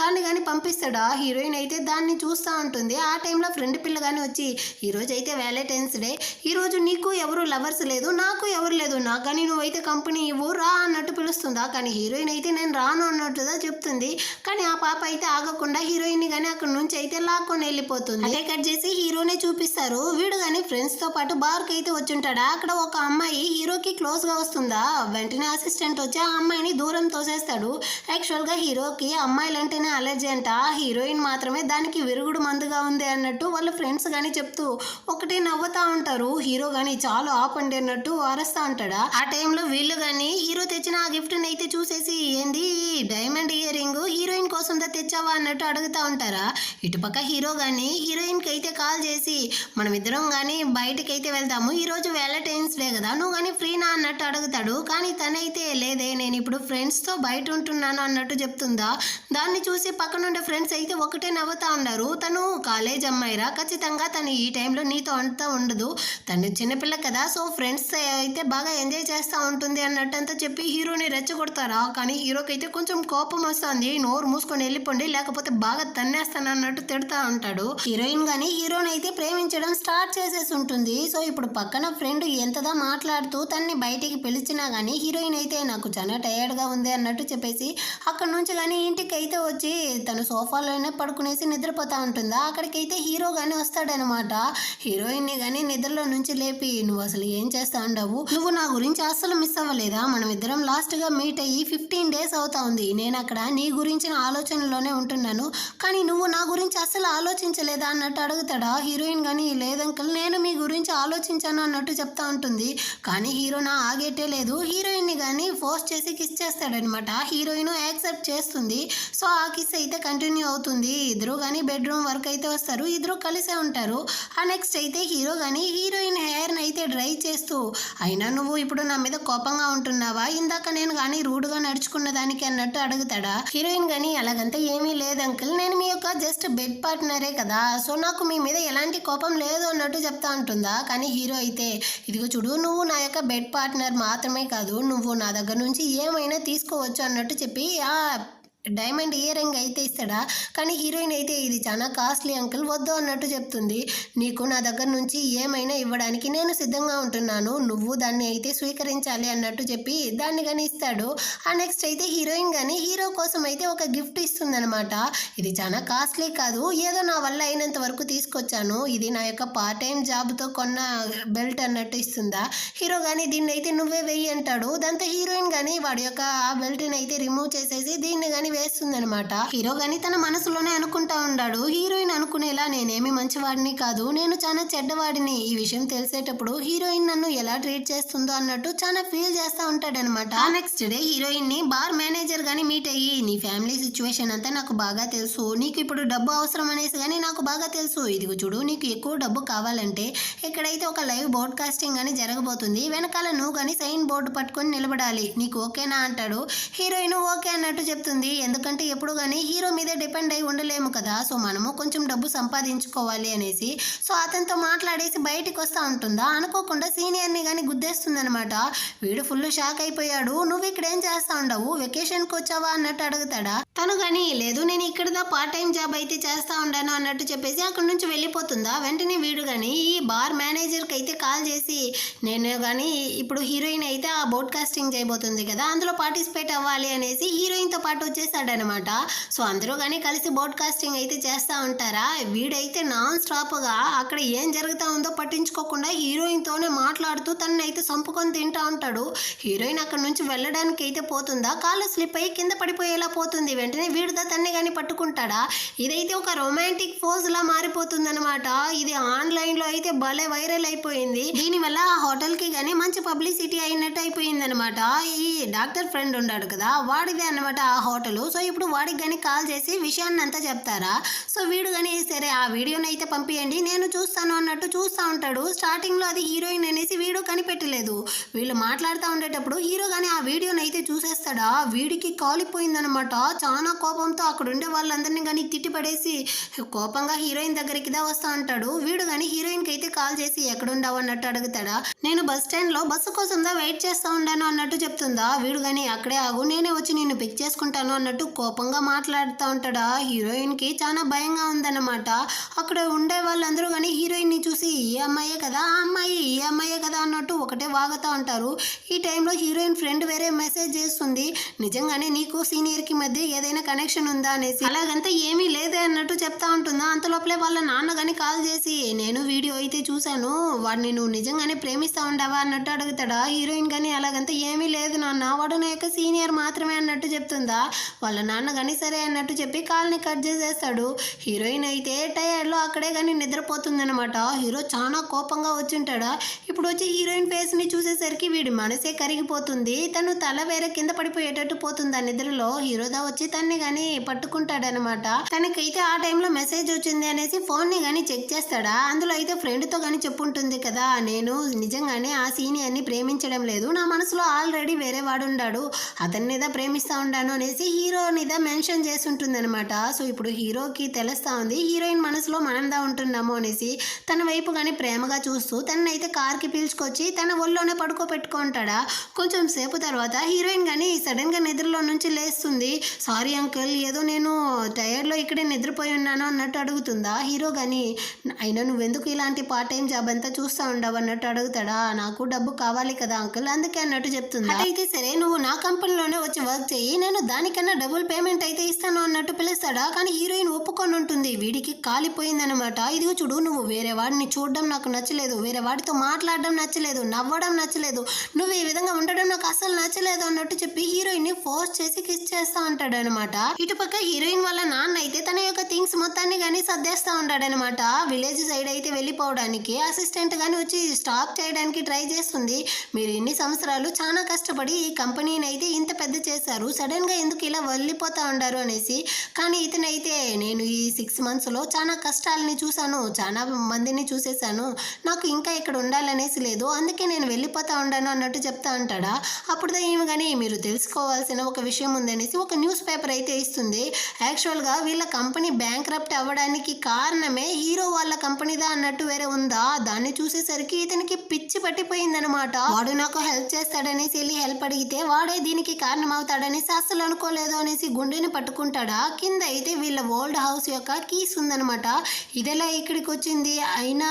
Speaker 1: దాన్ని కానీ పంపిస్తాడా. హీరోయిన్ అయితే దాన్ని చూస్తూ ఉంటుంది. ఆ టైంలో ఫ్రెండ్ పిల్ల కానీ వచ్చి ఈరోజు అయితే వ్యాలంటైన్స్ డే, ఈరోజు నీకు ఎవరు లవర్స్ లేదు నాకు ఎవరు లేదు, నాకు కానీ నువ్వైతే కంపెనీ ఇవ్వు రా అన్నట్టు పిలుస్తుందా. కానీ హీరోయిన్ అయితే నేను రాను అన్నట్టుగా చెప్తుంది. కానీ ఆ పాప అయితే ఆగకుండా హీరోయిన్ ని కానీ అక్కడ నుంచి అయితే లాక్కొని వెళ్ళిపోతుంది. అదే కట్ చేసి హీరోనే చూపిస్తారు. వీడు కానీ ఫ్రెండ్స్ తో పాటు బార్ కి అయితే వచ్చుంటాడా. అక్కడ ఒక అమ్మాయి హీరోకి క్లోజ్ గా వస్తుందా. వెంటనే అసిస్టెంట్ వచ్చి ఆ అమ్మాయిని దూరం తోసేస్తాడు. యాక్చువల్ గా హీరోకి అమ్మాయిలంటేనే అలర్జీ అంట, హీరోయిన్ మాత్రమే దానికి విరుగుడు మందుగా ఉంది అన్నట్టు వాళ్ళ ఫ్రెండ్స్ గానీ చెప్తూ ఒకటే నవ్వుతా ఉంటారు. హీరో గానీ చాలా ఆపండి అన్నట్టు అరుస్తా ఉంటాడా. ఆ టైంలో వీళ్ళు గానీ హీరో తెచ్చిన ఆ గిఫ్ట్ ని అయితే చూసేసి ఏంది డైమండ్ ఇయర్ రింగ్ హీరోయిన్ కోసం తెచ్చావా అన్నట్టు అడుగుతా ఉంటారా. ఇటుపక్క హీరో గానీ హీరోయిన్ కి అయితే కాల్ చేసి మనం ఇద్దరం గానీ బయటకి అయితే వెళ్తాము, ఈ రోజు వ్యాలంటైన్స్ డే కదా, నువ్వు కానీ ఫ్రీనా అన్నట్టు అడుగుతాడు. కానీ తనైతే లేదే నేను ఇప్పుడు ఫ్రెండ్స్ తో బయట ఉంటున్నాను అన్నట్టు చెప్తుందా. దాన్ని చూసి పక్కనుండే ఫ్రెండ్స్ అయితే ఒకటే నవ్వుతా ఉన్నారు. తను కాలేజ్ అమ్మాయిరా, ఖచ్చితంగా తను ఈ టైంలో నీతో అంతా ఉండదు, తను చిన్నపిల్ల కదా, సో ఫ్రెండ్స్ అయితే బాగా ఎంజాయ్ చేస్తూ ఉంటుంది అన్నట్టు అంతా చెప్పి హీరోని రెచ్చగొడతారా. కానీ హీరోకి అయితే కొంచెం కోపం వస్తుంది. నోరు మూసుకొని వెళ్ళిపోండి లేకపోతే బాగా తన్నేస్తాను అన్నట్టు తిడతా ఉంటాడు. హీరోయిన్ గానీ హీరోని అయితే ప్రేమించడం స్టార్ట్ చేసేసి ఉంటుంది. సో ఇప్పుడు పక్కన ఫ్రెండ్ ఎంతదా మాట్లాడుతూ తన్ని బయటికి పిలిచినా గానీ హీరోయిన్ అయితే నాకు చాలా టైర్డ్ గా ఉంది అన్నట్టు చెప్పేసి అక్కడ నుంచి కానీ ఇంటికి అయితే వచ్చి తను సోఫాలోనే పడుకునేసి నిద్రపోతా ఉంటుందా. అక్కడికైతే హీరో గానీ వస్తాడనమాట. హీరోయిన్ ని గానీ నిద్రలో నుంచి లేపి నువ్వు అసలు ఏం చేస్తా ఉండవు, నువ్వు నా గురించి అస్సలు మిస్ అవ్వలేదా, మనం ఇద్దరం లాస్ట్ గా మీట్ అయ్యి 15 days అవుతా ఉంది, నేను అక్కడ నీ గురించిన ఆలోచనలోనే ఉంటున్నాను, కానీ నువ్వు నా గురించి అస్సలు ఆలోచించలేదా అన్నట్టు అడుగుతాడా. హీరోయిన్ గానీ లేదంకల్ నేను మీ గురించి ఆలోచించాను అన్నట్టు చెప్తా ఉంటుంది. కానీ హీరో నా ఆగేటే లేదు. హీరోయిన్ ని గానీ ఫోర్స్ చేసి కిస్ చేస్తాడనమాట. హీరోయిన్ యాక్సెప్ట్ చేస్తుంది. సో ఆ కిస్ అయితే కంటిన్యూ అవుతుంది. ఇద్దరు కానీ బెడ్రూమ్ వరకు అయితే వస్తారు, ఇద్దరు కలిసే ఉంటారు. ఆ నెక్స్ట్ అయితే హీరో కానీ హీరోయిన్ హెయిర్ అయితే డ్రై చేస్తూ అయినా నువ్వు ఇప్పుడు నా మీద కోపంగా ఉంటున్నావా? ఇందాక నేను కానీ రూడ్గా నడుచుకున్న దానికి అన్నట్టు అడుగుతాడా. హీరోయిన్ కానీ అలాగంతా ఏమీ లేదు అంకుల్, నేను మీ యొక్క జస్ట్ బెడ్ పార్ట్నరే కదా, సో నాకు మీ మీద ఎలాంటి కోపం లేదు అన్నట్టు చెప్తా ఉంటుందా. కానీ హీరో అయితే ఇదిగో చూడు, నువ్వు నా యొక్క బెడ్ పార్ట్నర్ మాత్రమే కాదు, నువ్వు నా దగ్గర నుంచి ఏమైనా తీసుకోవచ్చు అన్నట్టు చెప్పి డైమండ్ ఇయర్ రింగ్ అయితే ఇస్తాడా. కానీ హీరోయిన్ అయితే ఇది చాలా కాస్ట్లీ అంకుల్, వద్దు అన్నట్టు చెప్తుంది. నీకు నా దగ్గర నుంచి ఏమైనా ఇవ్వడానికి నేను సిద్ధంగా ఉంటున్నాను, నువ్వు దాన్ని అయితే స్వీకరించాలి అన్నట్టు చెప్పి దాన్ని కానీ ఇస్తాడు. నెక్స్ట్ అయితే హీరోయిన్ కానీ హీరో కోసం అయితే ఒక గిఫ్ట్ ఇస్తుందనమాట. ఇది చాలా కాస్ట్లీ కాదు, ఏదో నా వల్ల అయినంత వరకు తీసుకొచ్చాను, ఇది నా యొక్క పార్ట్ టైం జాబ్తో కొన్న బెల్ట్ అన్నట్టు ఇస్తుందా. హీరో కానీ దీన్ని అయితే నువ్వే వెయ్యి అంటాడు. దాంతో హీరోయిన్ కానీ వాడి యొక్క ఆ బెల్ట్ని అయితే రిమూవ్ చేసేసి దీన్ని కానీ వేస్తుందనమాట. హీరో గాని తన మనసులోనే అనుకుంటా ఉన్నాడు, హీరోయిన్ అనుకునేలా నేనేమి మంచివాడిని కాదు, నేను చాలా చెడ్డవాడిని. ఈ విషయం తెలిసేటప్పుడు హీరోయిన్ నన్ను ఎలా ట్రీట్ చేస్తుందో అన్నట్టు చాలా ఫీల్ చేస్తా ఉంటాడనమాట. నెక్స్ట్ డే హీరోయిన్ ని బార్ మేనేజర్ గాని మీట్ అయ్యి, నీ ఫ్యామిలీ సిచ్యువేషన్ అంతా నాకు బాగా తెలుసు, నీకు ఇప్పుడు డబ్బు అవసరం అనేసి కానీ నాకు బాగా తెలుసు, ఇదిగో చూడు, నీకు ఎక్కువ డబ్బు కావాలంటే ఇక్కడైతే ఒక లైవ్ బ్రాడ్కాస్టింగ్ అని జరగబోతుంది, వెనకాల నువ్వు కానీ సైన్ బోర్డు పట్టుకొని నిలబడాలి, నీకు ఓకేనా అంటాడు. హీరోయిన్ ఓకే అన్నట్టు చెప్తుంది. ఎందుకంటే ఎప్పుడు కానీ హీరో మీద డిపెండ్ అయి ఉండలేము కదా, సో మనము కొంచెం డబ్బు సంపాదించుకోవాలి అనేసి. సో అతనితో మాట్లాడేసి బయటికి వస్తూ ఉంటుందా, అనుకోకుండా సీనియర్ని కానీ గుద్దేస్తుంది అనమాట. వీడు ఫుల్ షాక్ అయిపోయాడు. నువ్వు ఇక్కడ ఏం చేస్తా ఉండవు, వెకేషన్కి వచ్చావా అన్నట్టు అడుగుతాడా. తను కానీ లేదు, నేను ఇక్కడ పార్ట్ టైం జాబ్ అయితే చేస్తా ఉండాను అన్నట్టు చెప్పేసి అక్కడి నుంచి వెళ్ళిపోతుందా. వెంటనే వీడు కానీ ఈ బార్ మేనేజర్కి అయితే కాల్ చేసి, నేను కానీ ఇప్పుడు హీరోయిన్ అయితే ఆ బోడ్కాస్టింగ్ చేయబోతుంది కదా, అందులో పార్టిసిపేట్ అవ్వాలి అనేసి హీరోయిన్తో పాటు వచ్చేసాడనమాట. సో అందరూ కానీ కలిసి బోడ్కాస్టింగ్ అయితే చేస్తూ ఉంటారా. వీడైతే నాన్ స్టాప్గా అక్కడ ఏం జరుగుతూ ఉందో పట్టించుకోకుండా హీరోయిన్తోనే మాట్లాడుతూ తనని అయితే సంపుకొని తింటా ఉంటాడు. హీరోయిన్ అక్కడ నుంచి వెళ్ళడానికి అయితే పోతుందా, కాళ్ళు స్లిప్ అయ్యి కింద పడిపోయేలా పోతుంది. వెంటనే వీడుదా తన్ని కానీ పట్టుకుంటాడా. ఇదైతే ఒక రొమాంటిక్ పోజ్ లా మారిపోతుంది అనమాట. ఇది ఆన్లైన్ లో అయితే భలే వైరల్ అయిపోయింది. దీనివల్ల ఆ హోటల్ కి కానీ మంచి పబ్లిసిటీ అయినట్టు అయిపోయింది అనమాట. ఈ డాక్టర్ ఫ్రెండ్ ఉన్నాడు కదా, వాడిదే అనమాట ఆ హోటల్. సో ఇప్పుడు వాడికి కానీ కాల్ చేసి విషయాన్ని అంతా చెప్తారా. సో వీడు కానీ సరే ఆ వీడియోని అయితే పంపించండి నేను చూస్తాను అన్నట్టు చూస్తూ ఉంటాడు. స్టార్టింగ్ లో అది హీరోయిన్ అనేసి వీడు కనిపెట్టలేదు. వీళ్ళు మాట్లాడుతూ ఉండేటప్పుడు హీరో కానీ ఆ వీడియోని అయితే చూసేస్తాడా. వీడికి కాలిపోయిందనమాట. చాలా కోపంతో అక్కడ ఉండే వాళ్ళందరినీ కానీ తిట్టి పడేసి కోపంగా హీరోయిన్ దగ్గరికి వస్తూ ఉంటాడు. వీడు కానీ హీరోయిన్కి అయితే కాల్ చేసి ఎక్కడుండావు అన్నట్టు అడుగుతాడా. నేను బస్ స్టాండ్లో బస్సు కోసం వెయిట్ చేస్తూ ఉండాను అన్నట్టు చెప్తుందా. వీడు కానీ అక్కడే ఆగు, నేనే వచ్చి నిన్ను పిక్ చేసుకుంటాను అన్నట్టు కోపంగా మాట్లాడుతూ ఉంటాడా. హీరోయిన్కి చాలా భయంగా ఉందన్నమాట. అక్కడ ఉండే వాళ్ళందరూ కానీ హీరోయిన్ని చూసి ఈ అమ్మాయే కదా, ఆ అమ్మాయి ఈ అమ్మాయే కదా అన్నట్టు ఒకటే వాగుతూ ఉంటారు. ఈ టైంలో హీరోయిన్ ఫ్రెండ్ వేరే మెసేజ్ చేస్తుంది, నిజంగానే నీకు సీనియర్కి మధ్య ఏదైనా కనెక్షన్ ఉందా అనేసి. అలాగంతా ఏమీ లేదే అన్నట్టు చెప్తా ఉంటుందా. అంతలోపలే వాళ్ళ నాన్న కానీ కాల్ చేసి, నేను వీడియో అయితే చూశాను, వాడిని నువ్వు నిజంగానే ప్రేమిస్తా ఉండవా అన్నట్టు అడుగుతాడా. హీరోయిన్ కానీ అలాగంతా ఏమీ లేదు నాన్న, వాడు నా యొక్క సీనియర్ మాత్రమే అన్నట్టు చెప్తుందా. వాళ్ళ నాన్న కానీ సరే అన్నట్టు చెప్పి కాల్ని కట్ చేసేస్తాడు. హీరోయిన్ అయితే టైర్డ్లో అక్కడే కానీ నిద్రపోతుందనమాట. హీరో చాలా కోపంగా వచ్చింటాడా. ఇప్పుడు వచ్చి హీరోయిన్ ఫేస్ని చూసేసరికి వీడి మనసే కరిగిపోతుంది. తను తల వేరే కింద పడిపోయేటట్టు పోతుంది ఆ నిద్రలో. హీరోదా వచ్చి తన్ని కానీ పట్టుకుంటాడనమాట. తనకైతే ఆ టైంలో మెసేజ్ వచ్చింది అనేసి ఫోన్ని కానీ చెక్ చేస్తాడా. అందులో అయితే ఫ్రెండ్తో కానీ చెప్పుంటుంది కదా, నేను నిజంగానే ఆ సీనియర్ని ప్రేమించడం లేదు, నా మనసులో ఆల్రెడీ వేరే వాడు ఉన్నాడు, అతన్నిదా ప్రేమిస్తా ఉండాను అనేసి హీరోనిదా మెన్షన్ చేసి ఉంటుంది అనమాట. సో ఇప్పుడు హీరోకి తెలుస్తా ఉంది హీరోయిన్ మనసులో మనందా ఉంటున్నాము అనేసి. తన వైపు కానీ ప్రేమగా చూస్తూ తనైతే కార్కి పిలుచుకొచ్చి తన ఒళ్ళోనే పడుకోబెట్టుకుంటాడా. కొంచెం సేపు తర్వాత హీరోయిన్ కానీ సడన్గా నిద్రలో నుంచి లేస్తుంది. సారీ అంకుల్, ఏదో నేను టైర్డ్లో ఇక్కడే నిద్రపోయి ఉన్నాను అన్నట్టు అడుగుతుందా. హీరో కానీ అయినా నువ్వెందుకు ఇలాంటి పార్ట్ టైం జాబ్ అంతా చూస్తూ ఉండవు అన్నట్టు అడుగుతాడా. నాకు డబ్బు కావాలి కదా అంకుల్, అందుకే అన్నట్టు చెప్తుందా. అయితే సరే నువ్వు నా కంపెనీలోనే వచ్చి వర్క్ చేయి, నేను దానికన్నా డబుల్ పేమెంట్ అయితే ఇస్తాను అన్నట్టు పిలుస్తాడా. కానీ హీరోయిన్ ఒప్పుకొని ఉంటుంది. వీడికి కాలిపోయిందనమాట. ఇదిగో చూడు, నువ్వు వేరే వాడిని చూడడం నాకు నచ్చలేదు, వేరే వాడితో మాట్లాడడం నచ్చలేదు, నవ్వడం నచ్చలేదు, నువ్వు ఈ విధంగా ఉండడం నాకు అసలు నచ్చలేదు అన్నట్టు చెప్పి హీరోయిన్ ని ఫోర్స్ చేసి కిస్ చేస్తా ఉంటాడు అనమాట. ఇటుపక్క హీరోయిన్ వాళ్ళ నాన్న అయితే తన యొక్క థింగ్స్ మొత్తాన్ని కానీ సర్దేస్తా ఉంటాడనమాట. విలేజ్ సైడ్ అయితే వెళ్ళిపోవడానికి అసిస్టెంట్ గాని వచ్చి స్టాప్ చేయడానికి ట్రై చేస్తుంది. మీరు ఎన్ని సంవత్సరాలు చాలా కష్టపడి ఈ కంపెనీని అయితే ఇంత పెద్ద చేశారు, సడన్ గా ఎందుకు ఇలా వెళ్ళిపోతా ఉండారు అనేసి. కానీ ఇతనైతే నేను ఈ 6 మంత్స్లో చాలా కష్టాలని చూశాను, చాలా మందిని చూసేసాను, నాకు ఇంకా ఇక్కడ ఉండాలనేసి లేదు, అందుకే నేను వెళ్ళిపోతా ఉండాను అన్నట్టు చెప్తా ఉంటాడా. అప్పుడు ఈమె కానీ మీరు తెలుసుకోవాల్సిన ఒక విషయం ఉందనేసి ఒక న్యూస్ పేపర్ అయితే ఇస్తుంది. యాక్చువల్గా వీళ్ళ కంపెనీ బ్యాంక్రప్ట్ అవ్వడానికి కారణమే హీరో వాళ్ళ కంపెనీదా అన్నట్టు వేరే ఉందా. దాన్ని చూసేసరికి ఇతనికి పిచ్చి పట్టిపోయిందనమాట. వాడు నాకు హెల్ప్ చేస్తాడనేసి వెళ్ళి హెల్ప్ అడిగితే వాడే దీనికి కారణం అవుతాడనేసి అస్సలు అనుకోలేదు అనేసి గుండెని పట్టుకుంటాడా. కింద అయితే వీళ్ళ ఓల్డ్ హౌస్ యొక్క కీస్ ఉందనమాట. ఇదెలా ఇక్కడికి వచ్చింది, అయినా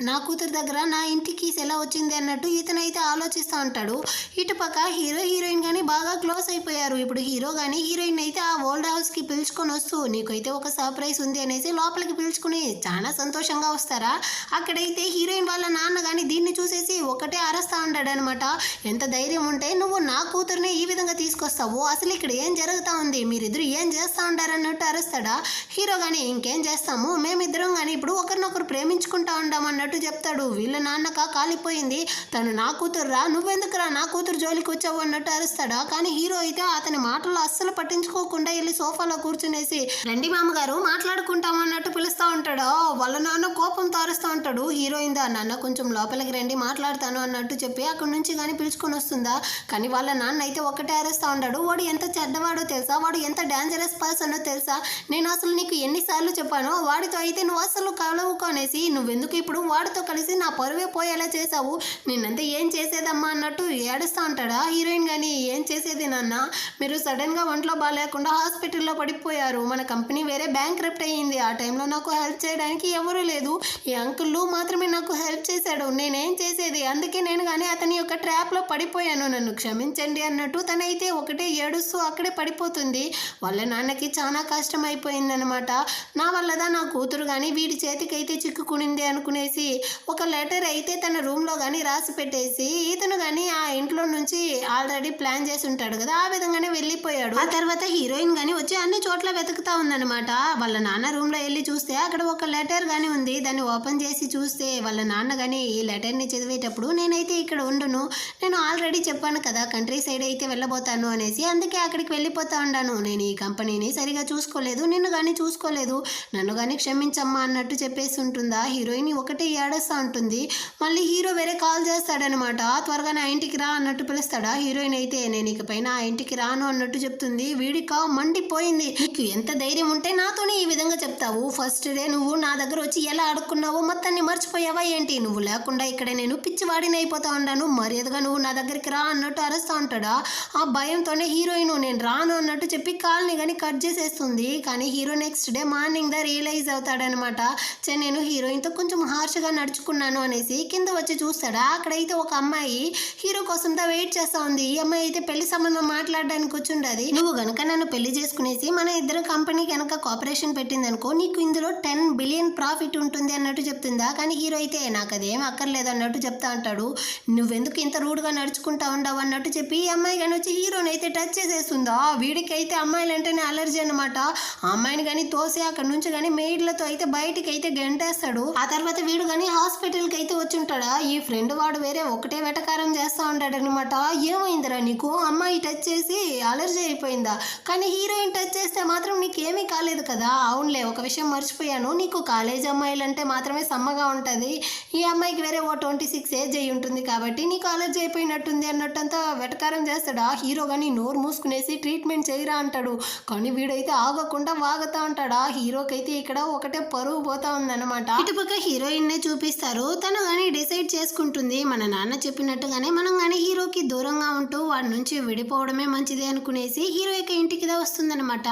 Speaker 1: నా కూతురు దగ్గర నా ఇంటి కీస్ ఎలా వచ్చింది అన్నట్టు ఇతనైతే ఆలోచిస్తూ ఉంటాడు. ఇటుపక్క హీరో హీరోయిన్ కానీ బాగా క్లోజ్ అయిపోయారు. ఇప్పుడు హీరో కానీ హీరోయిన్ అయితే ఆ ఓల్డ్ హౌస్కి పిలుచుకొని వస్తూ నీకైతే ఒక సర్ప్రైజ్ ఉంది అనేసి లోపలికి పిలుచుకుని చాలా సంతోషంగా వస్తారా. అక్కడైతే హీరోయిన్ వాళ్ళ నాన్న కానీ దీన్ని చూసేసి ఒకటే అరుస్తూ ఉంటాడనమాట. ఎంత ధైర్యం ఉంటే నువ్వు నా కూతుర్ని ఈ విధంగా తీసుకొస్తావు, అసలు ఇక్కడ ఏం జరుగుతూ ఉంది, మీరిద్దరు ఏం చేస్తూ ఉంటారన్నట్టు అరుస్తాడా. హీరో కానీ ఇంకేం చేస్తాము, మేమిద్దరం కానీ ఇప్పుడు ఒకరినొకరు ప్రేమించుకుంటా ఉంటాం అన్నట్టు చెప్తాడు. వీళ్ళ నాన్నక కాలిపోయింది, తను నా కూతురురా, నువ్వెందుకురా నా కూతురు జోలికి వచ్చావు అన్నట్టు అరుస్తాడా. కానీ హీరో అయితే అతని మాటలు అస్సలు పట్టించుకోకుండా వెళ్ళి సోఫాలో కూర్చునేసి రండి మామగారు మాట్లాడుకుంటాం అన్నట్టు పిలుస్తూ ఉంటాడు. వాళ్ళ నాన్న కోపంతో అరుస్తూ ఉంటాడు. హీరోయిన్ దా నాన్న కొంచెం లోపలికి రండి మాట్లాడతాను అన్నట్టు చెప్పి అక్కడి నుంచి కానీ పిలుచుకొని వస్తుందా. కానీ వాళ్ళ నాన్న అయితే ఒకటే అరుస్తూ ఉంటాడు. వాడు ఎంత చెడ్డవాడో తెలుసా, వాడు ఎంత డేంజరస్ పర్సనో తెలుసా, నేను అసలు నీకు ఎన్నిసార్లు చెప్పాను వాడితో అయితే నువ్వు అసలు కలవుకొనేసి నువ్వెందుకు ఇప్పుడు వాడితో కలిసి నా పరువే పోయేలా చేసావు, నిన్నంతా ఏం చేసేదమ్మా అన్నట్టు ఏడుస్తూ ఉంటాడా. హీరోయిన్ కానీ ఏం చేసేది నాన్న, మీరు సడన్గా ఒంట్లో బాగాలేకుండా హాస్పిటల్లో పడిపోయారు, మన కంపెనీ వేరే బ్యాంక్రప్ట్ అయ్యింది, ఆ టైంలో నాకు హెల్ప్ చేయడానికి ఎవరూ లేదు, ఈ అంకుల్ మాత్రమే నాకు హెల్ప్ చేశాడు, నేనేం చేసేది, అందుకే నేను కానీ అతని యొక్క ట్రాప్లో పడిపోయాను, నన్ను క్షమించండి అన్నట్టు తనైతే ఒకటే ఏడుస్తూ అక్కడే పడిపోతుంది. వాళ్ళ నాన్నకి చాలా కష్టం అయిపోయిందనమాట. నా వల్లదా నా కూతురు కానీ వీడి చేతికైతే చిక్కుకునింది అనుకునేసి ఒక లెటర్ అయితే తన రూమ్లో కానీ రాసి పెట్టేసి ఇతను కానీ ఆ ఇంట్లో నుంచి ఆల్రెడీ ప్లాన్ చేసి ఉంటాడు కదా, ఆ విధంగానే వెళ్ళిపోయాడు. ఆ తర్వాత హీరోయిన్ కానీ వచ్చి అన్ని చోట్ల వెతుకుతా ఉందన్నమాట. వాళ్ళ నాన్న రూమ్లో వెళ్ళి చూస్తే అక్కడ ఒక లెటర్ కానీ ఉంది. దాన్ని ఓపెన్ చేసి చూస్తే వాళ్ళ నాన్న కానీ ఈ లెటర్ని చదివేటప్పుడు నేనైతే ఇక్కడ ఉండును, నేను ఆల్రెడీ చెప్పాను కదా కంట్రీ సైడ్ అయితే వెళ్ళబోతాను అనేసి, అందుకే అక్కడికి వెళ్ళిపోతా ఉన్నాను, నేను ఈ కంపెనీని సరిగా చూసుకోలేదు, నిన్ను కానీ చూసుకోలేదు, నన్ను కానీ క్షమించమ్మా అన్నట్టు చెప్పేసి ఉంటుందా. హీరోయిన్ ఒకటే ఏడుస్తూ ఉంటుంది. మళ్ళీ హీరో వేరే కాల్ చేస్తాడనమాట. త్వరగా నా ఇంటికి రా అన్నట్టు పిలుస్తాడా. హీరోయిన్ అయితే నేను ఇకపైన ఆ ఇంటికి రాను అన్నట్టు చెప్తుంది. వీడిక మండిపోయింది. నీకు ఎంత ధైర్యం ఉంటే నాతోనే ఈ విధంగా చెప్తావు, ఫస్ట్ డే నువ్వు నా దగ్గర వచ్చి ఎలా ఆడుకున్నావో మొత్తాన్ని మర్చిపోయావా ఏంటి, నువ్వు లేకుండా ఇక్కడ నేను పిచ్చివాడిని అయిపోతా ఉన్నాను, మర్యాదగా నువ్వు నా దగ్గరికి రా అన్నట్టు అరుస్తూ ఉంటాడా. ఆ భయంతోనే హీరోయిన్ నేను రాను అన్నట్టు చెప్పి కాల్ని కానీ కట్ చేసేస్తుంది. కానీ hero next day morning realize అవుతాడనమాట, నేను హీరోయిన్తో కొంచెం హార్ష్గా నడుచుకున్నాను అనేసి. కింద వచ్చి చూస్తాడా, అక్కడైతే ఒక అమ్మాయి హీరో కోసం వెయిట్ చేస్తూ ఉంది. ఈ అమ్మాయి అయితే పెళ్లి సంబంధం మాట్లాడడానికి వచ్చి ఉండదు. నువ్వు గనక నన్ను పెళ్లి చేసుకునేసి మన ఇద్దరు కంపెనీ కనుక కోఆపరేషన్ పెట్టిందనుకో నీకు ఇందులో 10 బిలియన్ ప్రాఫిట్ ఉంటుంది అన్నట్టు చెప్తుందా. కానీ హీరో అయితే నాకు అదేం అక్కర్లేదు అన్నట్టు చెప్తా అంటాడు. నువ్వెందుకు ఇంత రూడ్గా నడుచుకుంటా ఉండవు అన్నట్టు చెప్పి ఈ అమ్మాయి కానీ వచ్చి హీరోని అయితే టచ్ చేసేస్తుందా. వీడికి అయితే అమ్మాయిలు అంటేనే అలర్జీ అనమాట. ఆ అమ్మాయిని కానీ తోసి అక్కడ నుంచి కానీ మెయిడ్లతో అయితే బయటికి అయితే గంటేస్తాడు. ఆ తర్వాత వీడు కానీ హాస్పిటల్కి అయితే వచ్చి ఉంటాడా. ఈ ఫ్రెండ్ వాడు వేరే ఒకటే వెటకారం చేస్తూ ఉంటాడు అనమాట. ఏమైందిరా నీకు, అమ్మాయి టచ్ చేసి అలర్జీ అయిపోయిందా, కానీ హీరోయిన్ టచ్ చేస్తే మాత్రం నీకేమీ కాలేదు కదా. అవునులే ఒక విషయం మర్చిపోయాను, నీకు కాలేజ్ అమ్మాయిలు అంటే మాత్రమే సమ్మగా ఉంటుంది, ఈ అమ్మాయికి వేరే 26 ఏజ్ అయి ఉంటుంది కాబట్టి నీకు అలర్జీ అయిపోయినట్టుంది అన్నట్టంతా వెటకారం చేస్తాడు. ఆ హీరో కానీ నోరు మూసుకునేసి ట్రీట్మెంట్ చేయరా అంటాడు. కానీ వీడైతే ఆగకుండా వాగుతా ఉంటాడు. ఆ హీరోకి అయితే ఇక్కడ ఒకటే పరువు పోతా ఉందన్నమాట. ఇటుపక్క హీరోయిన్ నే చూపిస్తారు. తను కానీ డిసైడ్ చేసుకుంటుంది మన నాన్న చెప్పినట్టుగానే మనం కానీ హీరోకి దూరంగా ఉంటూ వాడి నుంచి విడిపోవడమే మంచిది అనుకునేసి హీరో యొక్క ఇంటికి వస్తుందన్నమాట.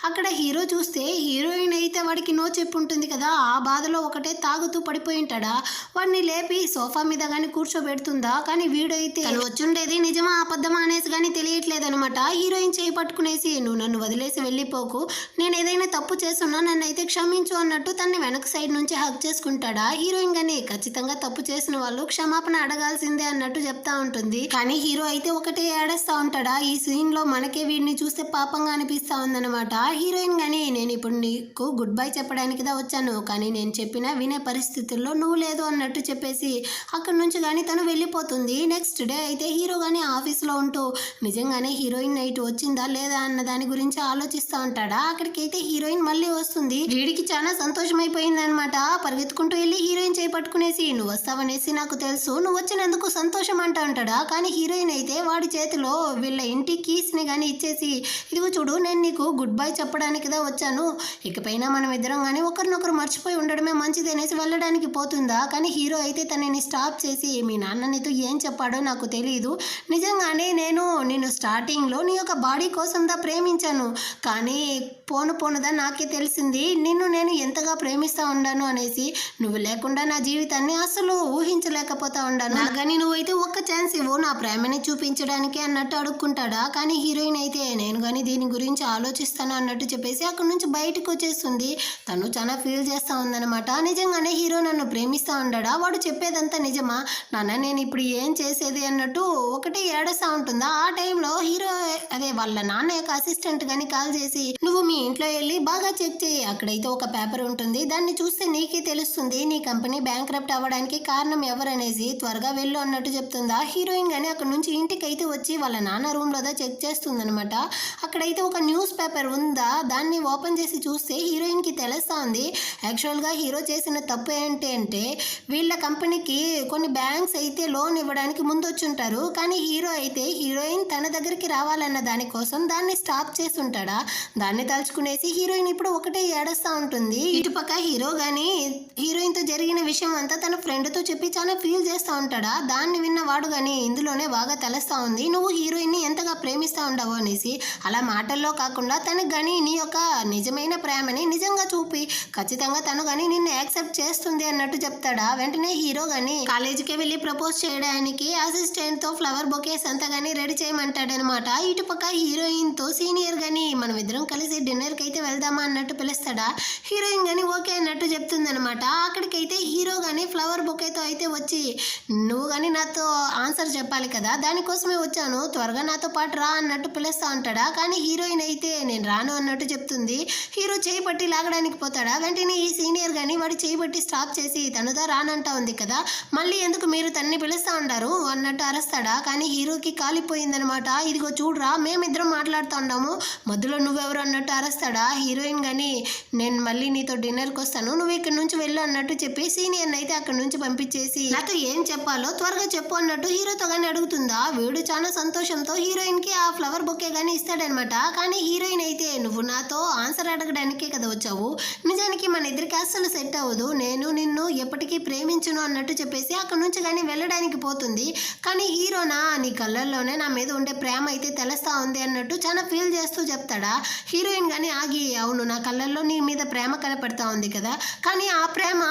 Speaker 1: అక్కడ హీరో చూస్తే హీరోయిన్ అయితే వాడికి నో చెప్పు ఉంటుంది కదా, ఆ బాధలో ఒకటే తాగుతూ పడిపోయి ఉంటాడా. వాడిని లేపి సోఫా మీద కానీ కూర్చోబెడుతుందా. కానీ వీడైతే తను వచ్చుండేది నిజమా అబద్ధమా అనేసి కానీ తెలియట్లేదు అనమాట. హీరోయిన్ చేయి పట్టుకునేసి నువ్వు నన్ను వదిలేసి వెళ్ళిపోకు, నేను ఏదైనా తప్పు చేస్తున్నా నన్ను అయితే క్షమించు అన్నట్టు తన్ని వెనక సైడ్ నుంచి హగ్ చేసుకుంటాడా. హీరోయిన్ కానీ ఖచ్చితంగా తప్పు చేసిన వాళ్ళు క్షమాపణ అడగాల్సిందే అన్నట్టు చెప్తా ఉంటుంది. కానీ హీరో అయితే ఒకటే ఏడేస్తా ఉంటాడా. ఈ సీన్ లో మనకే వీడిని చూస్తే పాపంగా అనిపిస్తా ఉందన్నమాట. హీరోయిన్ కానీ నేను ఇప్పుడు నీకు గుడ్ బై చెప్పడానికి వచ్చాను, కానీ నేను చెప్పినా వినే పరిస్థితుల్లో నువ్వు లేదు అన్నట్టు చెప్పేసి అక్కడ నుంచి కానీ తను వెళ్ళిపోతుంది. నెక్స్ట్ డే అయితే హీరో కానీ ఆఫీస్లో ఉంటూ నిజంగానే హీరోయిన్ నైట్ వచ్చిందా ఉందా లేదా అన్న దాని గురించి ఆలోచిస్తూ ఉంటాడా. అక్కడికైతే హీరోయిన్ మళ్ళీ వస్తుంది. వీడికి చాలా సంతోషమైపోయింది అనమాట. పరిగెత్తుకుంటూ వెళ్ళి హీరోయిన్ చేపట్టుకునేసి నువ్వు వస్తావనేసి నాకు తెలుసు, నువ్వు వచ్చినందుకు సంతోషం అంటూ ఉంటాడా. కానీ హీరోయిన్ అయితే వాడి చేతిలో వీళ్ళ ఇంటి కీస్ ని గానీ ఇచ్చేసి ఇదిగో చూడు నేను నీకు గుడ్ బై చెప్పడానికి కదా వచ్చాను, ఇకపైన మనం ఇద్దరం కానీ ఒకరినొకరు మర్చిపోయి ఉండడమే మంచిది అనేసి వెళ్ళడానికి పోతుందా. కానీ హీరో అయితే తనని స్టాప్ చేసి మీ నాన్న నీతో ఏం చెప్పాడో నాకు తెలియదు, నిజంగానే నేను స్టార్టింగ్లో నీ యొక్క బాడీ కోసందా ప్రేమించాను, కానీ పోనుదా నాకే తెలిసింది నిన్ను నేను ఎంతగా ప్రేమిస్తా ఉన్నాను అనేసి, నువ్వు లేకుండా నా జీవితాన్ని అసలు ఊహించలేకపోతా ఉన్నాను, కానీ నువ్వైతే ఒక్క ఛాన్స్ ఇవ్వు నా ప్రేమని చూపించడానికి అన్నట్టు అడుక్కుంటాడా. కానీ హీరోయిన్ అయితే నేను కానీ దీని గురించి ఆలోచిస్తాను అన్నట్టు చెప్పేసి అక్కడి నుంచి బయటకు వచ్చేస్తుంది. తను చాలా ఫీల్ చేస్తూ ఉందన్నమాట. నిజంగానే హీరో నన్ను ప్రేమిస్తూ ఉండడా, వాడు చెప్పేదంతా నిజమా, నాన్న నేను ఇప్పుడు ఏం చేసేది అన్నట్టు ఒకటి ఏడుస్తూ ఉంటుందా. ఆ టైంలో హీరో అదే వాళ్ళ నాన్న యొక్క అసిస్టెంట్ కానీ కాల్ చేసి నువ్వు మీ ఇంట్లో వెళ్ళి బాగా చెక్ చేయి, అక్కడైతే ఒక పేపర్ ఉంటుంది, దాన్ని చూస్తే నీకే తెలుస్తుంది నీ కంపెనీ బ్యాంక్రప్ట్ అవ్వడానికి కారణం ఎవరనేసి, త్వరగా వెళ్ళు అన్నట్టు చెప్తుందా. హీరోయిన్ కానీ అక్కడ నుంచి ఇంటికి అయితే వచ్చి వాళ్ళ నాన్న రూమ్ లో చెక్ చేస్తుందనమాట. అక్కడైతే ఒక న్యూస్ పేపర్ ఉందా, దాన్ని ఓపెన్ చేసి చూస్తే హీరోయిన్ కి తెలుస్తా ఉంది యాక్చువల్ గా హీరో చేసిన తప్పు ఏంటి అంటే వీళ్ళ కంపెనీకి కొన్ని బ్యాంక్స్ అయితే లోన్ ఇవ్వడానికి ముందు వచ్చుంటారు, కానీ హీరో అయితే హీరోయిన్ తన దగ్గరికి రావాలన్న దానికోసం దాన్ని స్టాప్ చేస్తుంటాడా. దాన్ని తలుచుకునేసి హీరోయిన్ ఇప్పుడు ఒకటే ఏడుస్తూ ఉంటుంది. ఇటుపక్క హీరో గానీ హీరోయిన్ తో జరిగిన విషయం అంతా తన ఫ్రెండ్ తో చెప్పి చాలా ఫీల్ చేస్తూ ఉంటాడా. దాన్ని విన్న వాడు గానీ ఇందులోనే బాగా తెలుస్తా ఉంది నువ్వు హీరోయిన్ ని ఎంతగా ప్రేమిస్తూ ఉండవు అనేసి, అలా మాటల్లో కాకుండా తనకు గానీ నీ యొక్క నిజమైన ప్రేమని నిజంగా చూపి ఖచ్చితంగా తను గానీ నిన్ను యాక్సెప్ట్ చేస్తుంది అన్నట్టు చెప్తాడా. వెంటనే హీరో గానీ కాలేజీకి వెళ్ళి ప్రపోజ్ చేయడానికి అసిస్టెంట్ తో ఫ్లవర్ బొకేస్ అంతా గానీ రెడీ చేయమంటాడనమాట. ఇటుపక్క హీరోయిన్ తో సీనియర్ గానీ మనం ఇద్దరం కలిసి డిన్నర్ కి అయితే వెళ్దామా అన్నట్టు పిలుస్తాడా. హీరోయిన్ గానీ ఓకే అన్నట్టు చెప్తుందనమాట. అక్కడికైతే హీరో గానీ ఫ్లవర్ బొకేతో అయితే వచ్చి నువ్వు గానీ నాతో ఆన్సర్ చెప్పాలి కదా, దానికోసమే వచ్చాను, త్వరగా నాతో పాటు రా అన్నట్టు పిలుస్తా ఉంటాడా. కానీ హీరోయిన్ అయితే నేను రాను అన్నట్టు చెప్తుంది. హీరో చేయి పట్టి లాగడానికి పోతాడా. వెంటనే ఈ సీనియర్ గానీ వాడి చేయి పట్టి స్టాప్ చేసి తనుదా రానంటా ఉంది కదా, మళ్ళీ ఎందుకు మీరు తన్ని పిలుస్తా ఉంటారు అన్నట్టు అరుస్తాడా. కానీ హీరోకి కాలిపోయిందనమాట. ఇదిగో చూడరా మేమిద్దరం మాట్లాడుతూ ఉన్నాము, మధ్యలో నువ్వెవరు అన్నట్టు అరుస్తాడా. హీరోయిన్ గానీ నేను మళ్ళీ నీతో డిన్నర్కి వస్తాను, నువ్వు ఇక్కడ నుంచి వెళ్ళు అన్నట్టు చెప్పి సీనియర్ని అయితే అక్కడ నుంచి పంపించేసి నాతో ఏం చెప్పాలో త్వరగా చెప్పు అన్నట్టు హీరోతో కానీ అడుగుతుందా. వీడు చాలా సంతోషంతో హీరోయిన్ కి ఆ ఫ్లవర్ బొకే గానీ ఇస్తాడనమాట. కానీ హీరోయిన్ అయితే నువ్వు నాతో ఆన్సర్ అడగడానికే కదా వచ్చావు, నిజానికి మన ఇద్దరికి అస్సలు సెట్ అవ్వదు, నేను నిన్ను ఎప్పటికీ ప్రేమించును అన్నట్టు చెప్పేసి అక్కడ నుంచి కానీ వెళ్ళడానికి పోతుంది. కానీ హీరోనా నీ కళ్ళల్లోనే నా మీద ఉండే ప్రేమ అయితే తెలుస్తా ఉంది అన్నట్టు చాలా ఫీల్ చేస్తూ చెప్తాడా. హీరోయిన్ కానీ ఆగి అవును నా కళ్ళల్లో నీ మీద ప్రేమ కనపడతా ఉంది కదా, కానీ ఆ ప్రేమ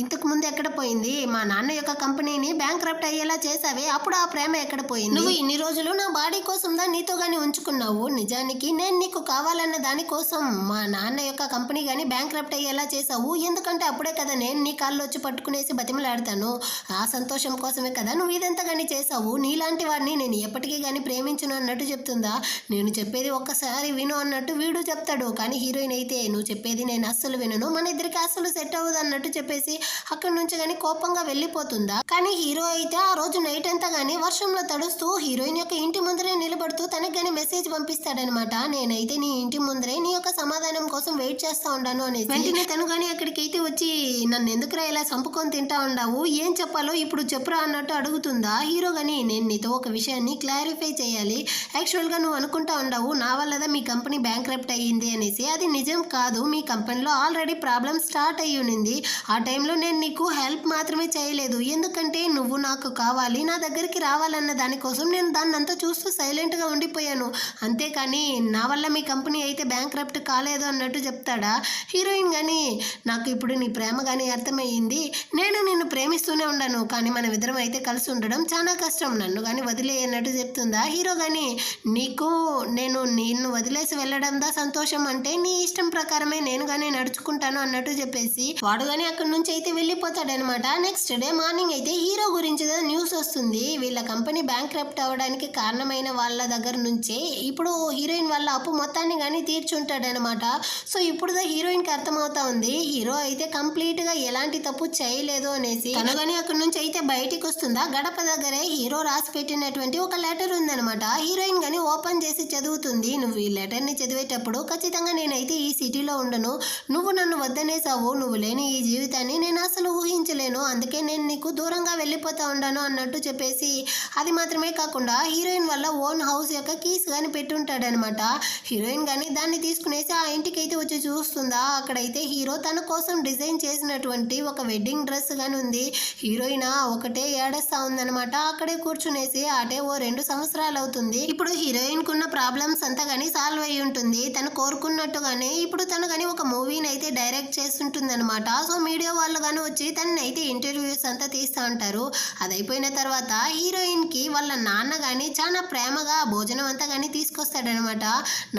Speaker 1: ఇంతకు ముందు ఎక్కడ పోయింది, మా నాన్న యొక్క కంపెనీని బ్యాంక్రప్ట్ అయ్యేలా చేసావే అప్పుడు ఆ ప్రేమ ఎక్కడ పోయింది, నువ్వు ఇన్ని రోజులు నా బాడీ కోసం దా నీతో గానీ ఉంచుకున్నావు, నిజానికి నేను నీకు కావాలన్న దానికోసం మా నాన్న యొక్క కంపెనీ కానీ బ్యాంక్రప్ట్ అయ్యేలా చేసావు, ఎందుకంటే అప్పుడే కదా నేను నీ కాళ్ళు వచ్చి పట్టుకునేసి బతిమలాడతాను, ఆ సంతోషం కోసమే కదా నువ్వు ఇదంతా కానీ చేసావు, నీలాంటి వాడిని నేను ఎప్పటికీ కానీ ప్రేమించను అన్నట్టు చెప్తుందా. నేను చెప్పేది ఒక్కసారి విను అన్నట్టు వీడు చెప్తాడు. కానీ హీరోయిన్ అయితే నువ్వు చెప్పేది నేను అస్సలు వినను, మన ఇద్దరికి అస్సలు సెట్ అవ్వదు అన్నట్టు చెప్పేసి అక్కడి నుంచి కానీ కోపంగా వెళ్ళిపోతుందా. కానీ హీరో అయితే ఆ రోజు నైట్ అంతా కానీ వర్షంలో తడుస్తూ హీరోయిన్ యొక్క ఇంటి ముందరే నిలబడుతూ తనకు కానీ మెసేజ్ పంపిస్తాడనమాట. నేనైతే నీ ఇంటి ముందరే నీ యొక్క సమాధానం కోసం వెయిట్ చేస్తా ఉన్నాను అనేసి. వెంటనే తను కానీ అక్కడికైతే వచ్చి నన్ను ఎందుకురా ఇలా చంపుకొని తింటా ఉన్నావు, ఏం చెప్పాలో ఇప్పుడు చెప్పురా అన్నట్టు అడుగుతుందా. హీరో గానీ నేను నీతో ఒక విషయాన్ని క్లారిఫై చేయాలి, యాక్చువల్గా నువ్వు అనుకుంటా ఉండవు నా వల్లదా మీ కంపెనీ బ్యాంక్రప్ట్ అయ్యింది అనేసి, అది నిజం కాదు, మీ కంపెనీలో ఆల్రెడీ ప్రాబ్లం స్టార్ట్ అయ్యి ఉన్నింది, ఆ టైంలో నేను నీకు హెల్ప్ మాత్రమే చేయలేదు, ఎందుకంటే నువ్వు నాకు కావాలి నా దగ్గరికి రావాలన్న దానికోసం నేను దాన్ని అంతా చూస్తూ సైలెంట్గా ఉండిపోయాను, అంతేకాని నా వల్ల మీ కంపెనీ అయితే బ్యాంక్రప్ట్ కాలేదు అన్నట్టు చెప్తాడా. హీరోయిన్ కానీ నాకు ఇప్పుడు నీ ప్రేమ కానీ అర్థమయ్యింది, నేను నిన్ను ప్రేమిస్తూనే ఉండను, కానీ మన ఇద్దరం అయితే కలిసి ఉండడం చాలా కష్టం, నన్ను కానీ వదిలే అన్నట్టు చెప్తుందా. హీరో కానీ నీకు నేను నిన్ను వదిలేసి వెళ్ళడం దా సంతోషం అంటే నీ ఇష్టం ప్రకారమే నేను కానీ నడుచుకుంటాను అన్నట్టు చెప్పేసి వాడు కానీ అక్కడి నుంచి అయితే వెళ్ళిపోతాడనమాట. నెక్స్ట్ డే మార్నింగ్ అయితే హీరో గురించి న్యూస్ వస్తుంది, వీళ్ళ కంపెనీ బ్యాంక్రప్ట్ అవ్వడానికి కారణమైన వాళ్ళ దగ్గర నుంచే ఇప్పుడు హీరోయిన్ వాళ్ళ అప్పు మొత్తాన్ని కానీ తీర్చుంటాడనమాట. సో ఇప్పుడు హీరోయిన్ కి అర్థమవుతా ఉంది హీరో అయితే కంప్లీట్ గా ఎలాంటి తప్పు చేయలేదు అనేసి. తను కానీ అక్కడి నుంచి అయితే బయటికి వస్తుందా, గడప దగ్గరే హీరో రాసి పెట్టినటువంటి ఒక లెటర్ ఉందనమాట. హీరోయిన్ కానీ ఓపెన్ చేసి చదువుతుంది. నువ్వు ఈ లెటర్ని చదివేటప్పుడు ఖచ్చితంగా నేనైతే ఈ సిటీలో ఉండను, నువ్వు నన్ను వద్దనేసావు, నువ్వు లేని ఈ జీవితాన్ని నేను అసలు ఊహించలేను, అందుకే నేను నీకు దూరంగా వెళ్ళిపోతా ఉన్నాను అన్నట్టు చెప్పేసి, అది మాత్రమే కాకుండా హీరోయిన్ వల్ల ఓన్ హౌస్ యొక్క కీస్ కానీ పెట్టుంటాడనమాట. హీరోయిన్ కానీ దాన్ని తీసుకునేసి ఆ ఇంటికి అయితే వచ్చి చూస్తుందా, అక్కడైతే హీరో తన కోసం డిజైన్ చేసినటువంటి ఒక వెడ్డింగ్ డ్రెస్ కానీ ఉంది. హీరోయిన్ ఒకటే ఏడస్తా ఉందనమాట. అక్కడే కూర్చునేసి అటే ఓ 2 సంవత్సరాలు అవుతుంది. ఇప్పుడు హీరోయిన్ కున్న ప్రాబ్లమ్స్ అంతా కానీ సాల్వ్ అయి ఉంటుంది. తను కోరుకున్నట్టుగానే ఇప్పుడు తను కానీ ఒక మూవీని అయితే డైరెక్ట్ చేస్తుంటుంది అనమాట. సో మీడియా వాళ్ళు కానీ వచ్చి తనని అయితే ఇంటర్వ్యూస్ అంతా తీస్తూ ఉంటారు. అది అయిపోయిన తర్వాత హీరోయిన్ కి వాళ్ళ నాన్న కానీ చాలా ప్రేమగా భోజనం అంతా కానీ తీసుకొస్తాడనమాట.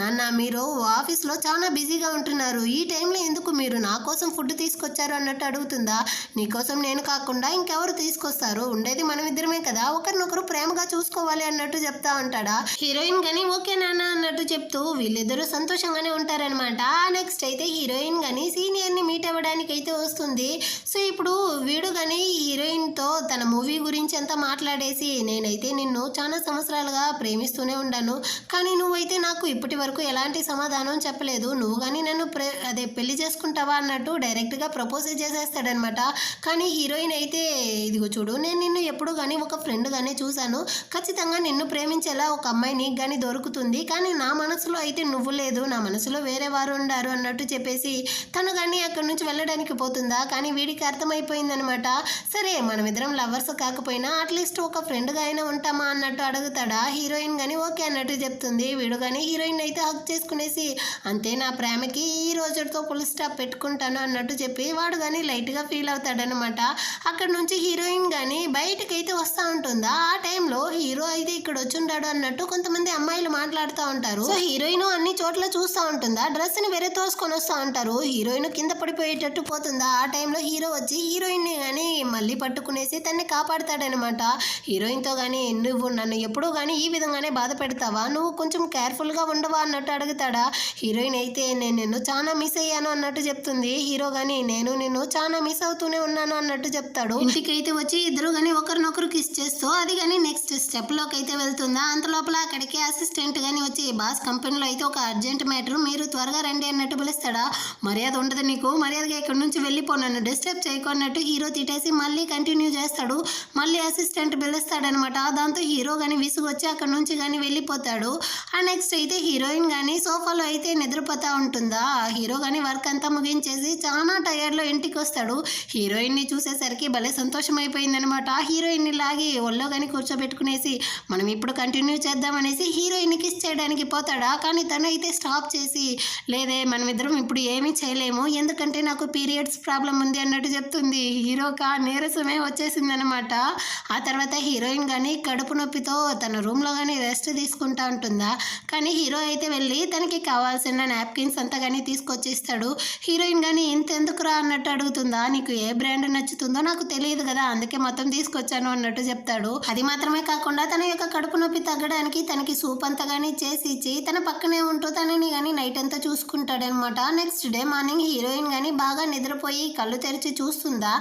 Speaker 1: నాన్న, మీరు ఆఫీస్లో చాలా బిజీగా ఉంటున్నారు, ఈ టైంలో ఎందుకు మీరు నా కోసం ఫుడ్ తీసుకొచ్చారు అన్నట్టు అడుగుతుందా. నీకోసం నేను కాకుండా ఇంకెవరు తీసుకొస్తారు, ఉండేది మనమిద్దరమే కదా, ఒకరినొకరు ప్రేమగా చూసుకోవాలి అన్నట్టు చెప్తా ఉంటాడా. హీరోయిన్ కానీ ఓకే నాన్న అన్నట్టు చెప్తూ వీళ్ళిద్దరూ సంతోషంగానే ఉంటారనమాట. నెక్స్ట్ అయితే హీరోయిన్ కానీ సీనియర్ని మీట్ అవ్వడానికి అయితే వస్తుంది. సో ఇప్పుడు వీడు కానీ హీరోయిన్తో తన మూవీ గురించి అంతా మాట్లాడేసి, నేనైతే నిన్ను చాలా సంవత్సరాలుగా ప్రేమిస్తూనే ఉన్నాను, కానీ నువ్వైతే నాకు ఇప్పటి వరకు ఎలాంటి సమాధానం చెప్పలేదు, నువ్వు కానీ నన్ను పెళ్లి చేసుకుంటావా అన్నట్టు డైరెక్ట్గా ప్రపోజ్ చేసేస్తాడనమాట. కానీ హీరోయిన్ అయితే, ఇదిగో చూడు, నేను నిన్ను ఎప్పుడు కానీ ఒక ఫ్రెండ్గానే చూశాను, ఖచ్చితంగా నిన్ను ప్రేమించేలా ఒక అమ్మాయి నీకు కానీ దొరుకుతుంది, కానీ నా మనసులో అయితే నువ్వు లేదు, నా మనసులో వేరే వారు ఉండారు అన్నట్టు చెప్పేసి తను కానీ అక్కడి నుంచి వెళ్ళడానికి పోతుందా. కానీ వీడికి అర్థమైపోయిందనమాట. సరే, మనమిద్దరం లవర్స్ కాకపోయినా అట్లీస్ట్ ఒక ఫ్రెండ్గా అయినా ఉంటామా అన్నట్టు అడుగుతాడా. హీరోయిన్ కానీ ఓకే అన్నట్టు చెప్తుంది. వీడు కానీ హీరోయిన్ అయితే హక్ చేసుకునేసి, అంతే, నా ప్రేమకి ఈ రోజుతో ఫుల్ స్టాప్ పెట్టుకుంటాను అన్నట్టు చెప్పి వాడు కానీ లైట్గా ఫీల్ అవుతాడనమాట. అక్కడ నుంచి హీరోయిన్ కానీ బయటకు అయితే వస్తూ ఉంటుందా. ఆ టైంలో హీరో అయితే ఇక్కడ వచ్చుంటాడు అన్నట్టు కొంతమంది అమ్మాయిలు మాట్లాడుతూ ఉంటారు. సో హీరోయిన్ అన్ని చోట్ల చూస్తూ ఉంటుందా, డ్రెస్ని వేరే తోసుకొని వస్తూ ఉంటారు. హీరోయిన్ కింద పడిపోయేటట్టు పోతుందా. ఆ టైంలో హీరో వచ్చి హీరోయిన్ని కానీ మళ్ళీ పట్టుకునేసి తన్ని కాపాడుతాడనమాట. హీరోయిన్తో కానీ, నువ్వు నన్ను ఎప్పుడూ కానీ ఈ విధంగానే బాధ పెడతావా, నువ్వు కొంచెం కేర్ఫుల్గా ఉండవా అన్నట్టు అడుగుతాడా. హీరోయిన్ అయితే, నేను నిన్ను చాలా మిస్ అయ్యాను అన్నట్టు చెప్తుంది. హీరో కానీ, నేను నిన్ను చాలా మిస్ అవుతూనే ఉన్నాను అన్నట్టు చెప్తాడు. ఇంటికి అయితే వచ్చి ఇద్దరు కానీ ఒకరినొకరు కిస్ చేస్తూ అది కానీ నెక్స్ట్ స్టెప్లోకి అయితే వెళ్తుందా. అంత లోపల అక్కడికి అసిస్టెంట్ కానీ వచ్చి, బాస్ కంపెనీలో అయితే ఒక అర్జెంట్ మ్యాటర్, మీరు త్వరగా రండి అన్నట్టు పిలుస్తాడా. మర్యాద ఉండదు నీకు, మర్యాదగా ఇక్కడ నుంచి వెళ్ళిపో, నన్ను డిస్టర్బ్ చేయకున్నట్టు హీరో తిట్టేసి మళ్ళీ కంటిన్యూ చేస్తాడు. మళ్ళీ అసిస్టెంట్ పిలుస్తాడనమాట. దాంతో హీరో కానీ విసుగు వచ్చి అక్కడ నుంచి కానీ వెళ్ళిపోతాడు. నెక్స్ట్ అయితే హీరోయిన్ కానీ సోఫాలో అయితే నిద్రపోతా ఉంటుందా. హీరో కానీ వర్క్ అంతా ముగించేసి చాలా టైర్డ్లో ఇంటికి వస్తాడు. హీరోయిన్ని చూసేసరికి భలే సంతోషం అయిపోయిందనమాట. హీరోయిన్ని లాగి ఒళ్ళో కానీ కూర్చోబెట్టుకునేసి, మనం ఇప్పుడు కంటిన్యూ చేద్దామనేసి హీరోయిన్ని కిస్ చేయడానికి పోతాడా. కానీ తను అయితే స్టాప్ చేసి, లేదే, మనమిద్దరం ఇప్పుడు ఏమీ చేయలేము, ఎందుకంటే నాకు పీరియడ్స్ ప్రాబ్లం ఉంది అన్నట్టు చెప్తుంది. హీరోకి ఆ నీరసమే వచ్చేసిందనమాట. ఆ తర్వాత హీరోయిన్ కానీ కడుపు నొప్పితో తన రూమ్లో కానీ రెస్ట్ తీసుకుంటా ఉంటుందా. కానీ హీరో అయితే వెళ్ళి తనకి కావాల్సిన నాప్కిన్స్ అంతా కానీ తీసుకొచ్చిస్తాడు. హీరోయిన్ కానీ ఇంతెందుకురా అన్నట్టు అడుగుతుందా. నీకు ఏ బ్రాండ్ నచ్చుతుందో నాకు తెలియదు కదా, అందుకే మొత్తం తీసుకొచ్చాను అన్నట్టు చెప్తాడు. అది మాత్రమే కాకుండా తన యొక్క కడుపు నొప్పి తగ్గడానికి తనకి సూప్ అంతా కానీ చేసి ఇచ్చి తన పక్కనే ఉంటూ తనని కానీ నైట్ అంతా చూసుకుంటాడనమాట. నెక్స్ట్ డే మార్నింగ్ హీరోయిన్ కానీ బాగా నిద్రపోయి కళ్ళు తెరిచి చూస్తుందా.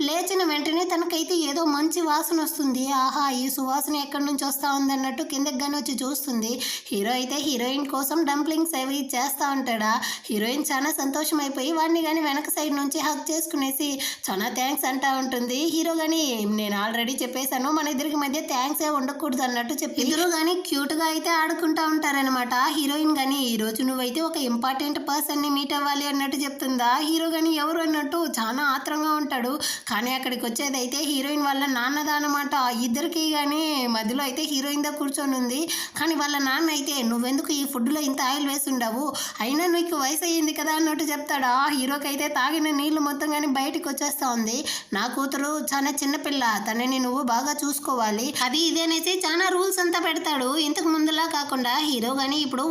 Speaker 1: లేచిన వెంటనే తనకైతే ఏదో మంచి వాసన వస్తుంది. ఆహా, ఈ సువాసన ఎక్కడి నుంచి వస్తా ఉంది అన్నట్టు కిందకి కానీ వచ్చి చూస్తుంది. హీరో అయితే హీరోయిన్ కోసం డంప్లింగ్స్ అవి చేస్తూ ఉంటాడా. హీరోయిన్ చాలా సంతోషం అయిపోయి వాడిని కానీ వెనక సైడ్ నుంచి హక్ చేసుకునేసి చాలా థ్యాంక్స్ అంటా ఉంటుంది. హీరో కానీ, నేను ఆల్రెడీ చెప్పేశాను, మన ఇద్దరికి మధ్య థ్యాంక్స్ ఏ ఉండకూడదు అన్నట్టు చెప్పి ఇద్దరు కానీ క్యూట్గా అయితే ఆడుకుంటా ఉంటారనమాట. హీరోయిన్ కానీ, ఈరోజు నువ్వైతే ఒక ఇంపార్టెంట్ పర్సన్ని మీట్ అవ్వాలి అన్నట్టు చెప్తుందా. హీరో కానీ ఎవరు అన్నట్టు చాలా ఆత్రంగా ఉంటాడు. కానీ అక్కడికి వచ్చేదైతే హీరోయిన్ వాళ్ళ నాన్నదనమాట. ఇద్దరికి కానీ మధ్యలో అయితే హీరోయిన్ దా కూర్చొని ఉంది. కానీ వాళ్ళ నాన్న అయితే, నువ్వెందుకు ఈ ఫుడ్లో ఇంత ఆయిల్ వేసి ఉండవు, అయినా నీకు వయసు అయ్యింది కదా అన్నట్టు చెప్తాడా. హీరోకి అయితే తాగిన నీళ్లు మొత్తం కానీ బయటకు వచ్చేస్తా ఉంది. నా కూతురు చాలా చిన్నపిల్ల, తనని నువ్వు బాగా చూసుకోవాలి, అది ఇదేనేసి చాలా రూల్స్ అంతా పెడతాడు. ఇంతకు ముందులా కాకుండా హీరో కానీ ఇప్పుడు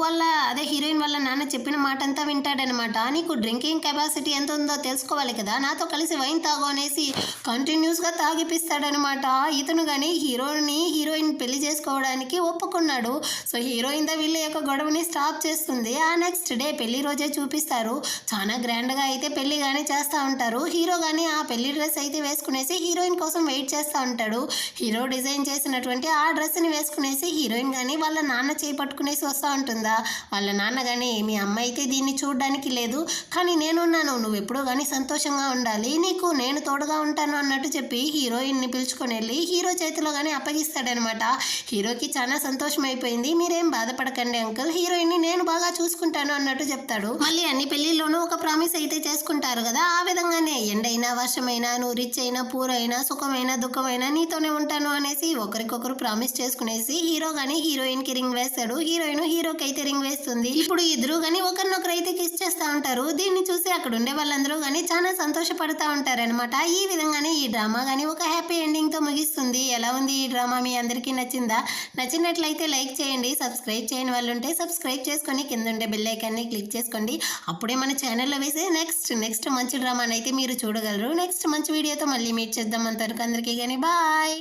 Speaker 1: హీరోయిన్ వాళ్ళ నాన్న చెప్పిన మాట అంతా వింటాడనమాట. నీకు డ్రింకింగ్ కెపాసిటీ ఎంత ఉందో తెలుసుకోవాలి కదా, నాతో కలిసి వైన్ తాగు అనేసి కంటిన్యూస్గా తాగిపిస్తాడనమాట. ఇతను కానీ హీరోయిన్ పెళ్లి చేసుకోవడానికి ఒప్పుకున్నాడు. సో హీరోయిన్ వీళ్ళ యొక్క గొడవని స్టాప్ చేస్తుంది. నెక్స్ట్ డే పెళ్లి రోజే చూపిస్తారు. చాలా గ్రాండ్గా అయితే పెళ్లి కానీ చేస్తూ ఉంటారు. హీరో కానీ ఆ పెళ్లి డ్రెస్ అయితే వేసుకునేసి హీరోయిన్ కోసం వెయిట్ చేస్తూ ఉంటాడు. హీరో డిజైన్ చేసినటువంటి ఆ డ్రెస్ని వేసుకునేసి హీరోయిన్ కానీ వాళ్ళ వాళ్ళ నాన్న చేయి పట్టుకునేసి వస్తూ ఉంటుందా. వాళ్ళ నాన్న కానీ మీ అమ్మ అయితే దీన్ని చూడడానికి లేదు, కానీ నేనున్నాను, నువ్వు ఎప్పుడూ కానీ సంతోషంగా ఉండాలి, నీకు నేను తోడుగా ఉంటాను అన్నట్టు చెప్పి హీరోయిన్ని పిలుచుకొని వెళ్ళి హీరో చేతిలో కానీ అప్పగిస్తాడనమాట. హీరోకి చాలా సంతోషం అయిపోయింది. మీరేం బాధపడకండి అంకుల్, హీరోయిన్ని నేను బాగా చూసుకుంటాను అన్నట్టు చెప్తాడు. మళ్ళీ అన్ని పెళ్లిల్లోనూ ఒక ప్రామిస్ అయితే చేసుకుంటారు కదా, ఆ విధంగానే ఎండైనా వర్షమైనా నువ్వు రిచ్ అయినా పూర్ అయినా సుఖమైనా దుఃఖమైనా నీతోనే ఉంటాను అనేసి ఒకరికొకరు ప్రామిస్ చేసుకునేసి హీరో గానీ హీరోయిన్ కి రింగ్ వేస్తాడు. హీరోయిన్ హీరోకి అయితే రింగ్ వేస్తుంది. ఇప్పుడు ఇద్దరు గానీ ఒకరినొకరు అయితే కిస్ చేస్తా ఉంటారు. దీన్ని చూసి అక్కడ ఉండే వాళ్ళందరూ గానీ చాలా సంతోషపడతా ఉంటారనమాట. ఈ విధంగానే ఈ డ్రామా గానీ ఒక హ్యాపీ ఎండింగ్ తో ముగిస్తుంది. ఎలా ఉంది ఈ డ్రామా, మీ అందరికీ నచ్చిందా? నచ్చినట్లయితే లైక్ చేయండి. సబ్స్క్రైబ్ చేయని వాళ్ళు ఉంటే సబ్స్క్రైబ్ చేసుకొని కింద ఉండే బెల్ ఐకాన్ని క్లిక్ చేసుకోండి. అప్పుడే మన ఛానల్లో వేసే నెక్స్ట్ మంచి డ్రామాని అయితే మీరు చూడగలరు. నెక్స్ట్ మంచి వీడియోతో మళ్ళీ మీట్ చేద్దాం. అంతవరకు అందరికీ కానీ బాయ్.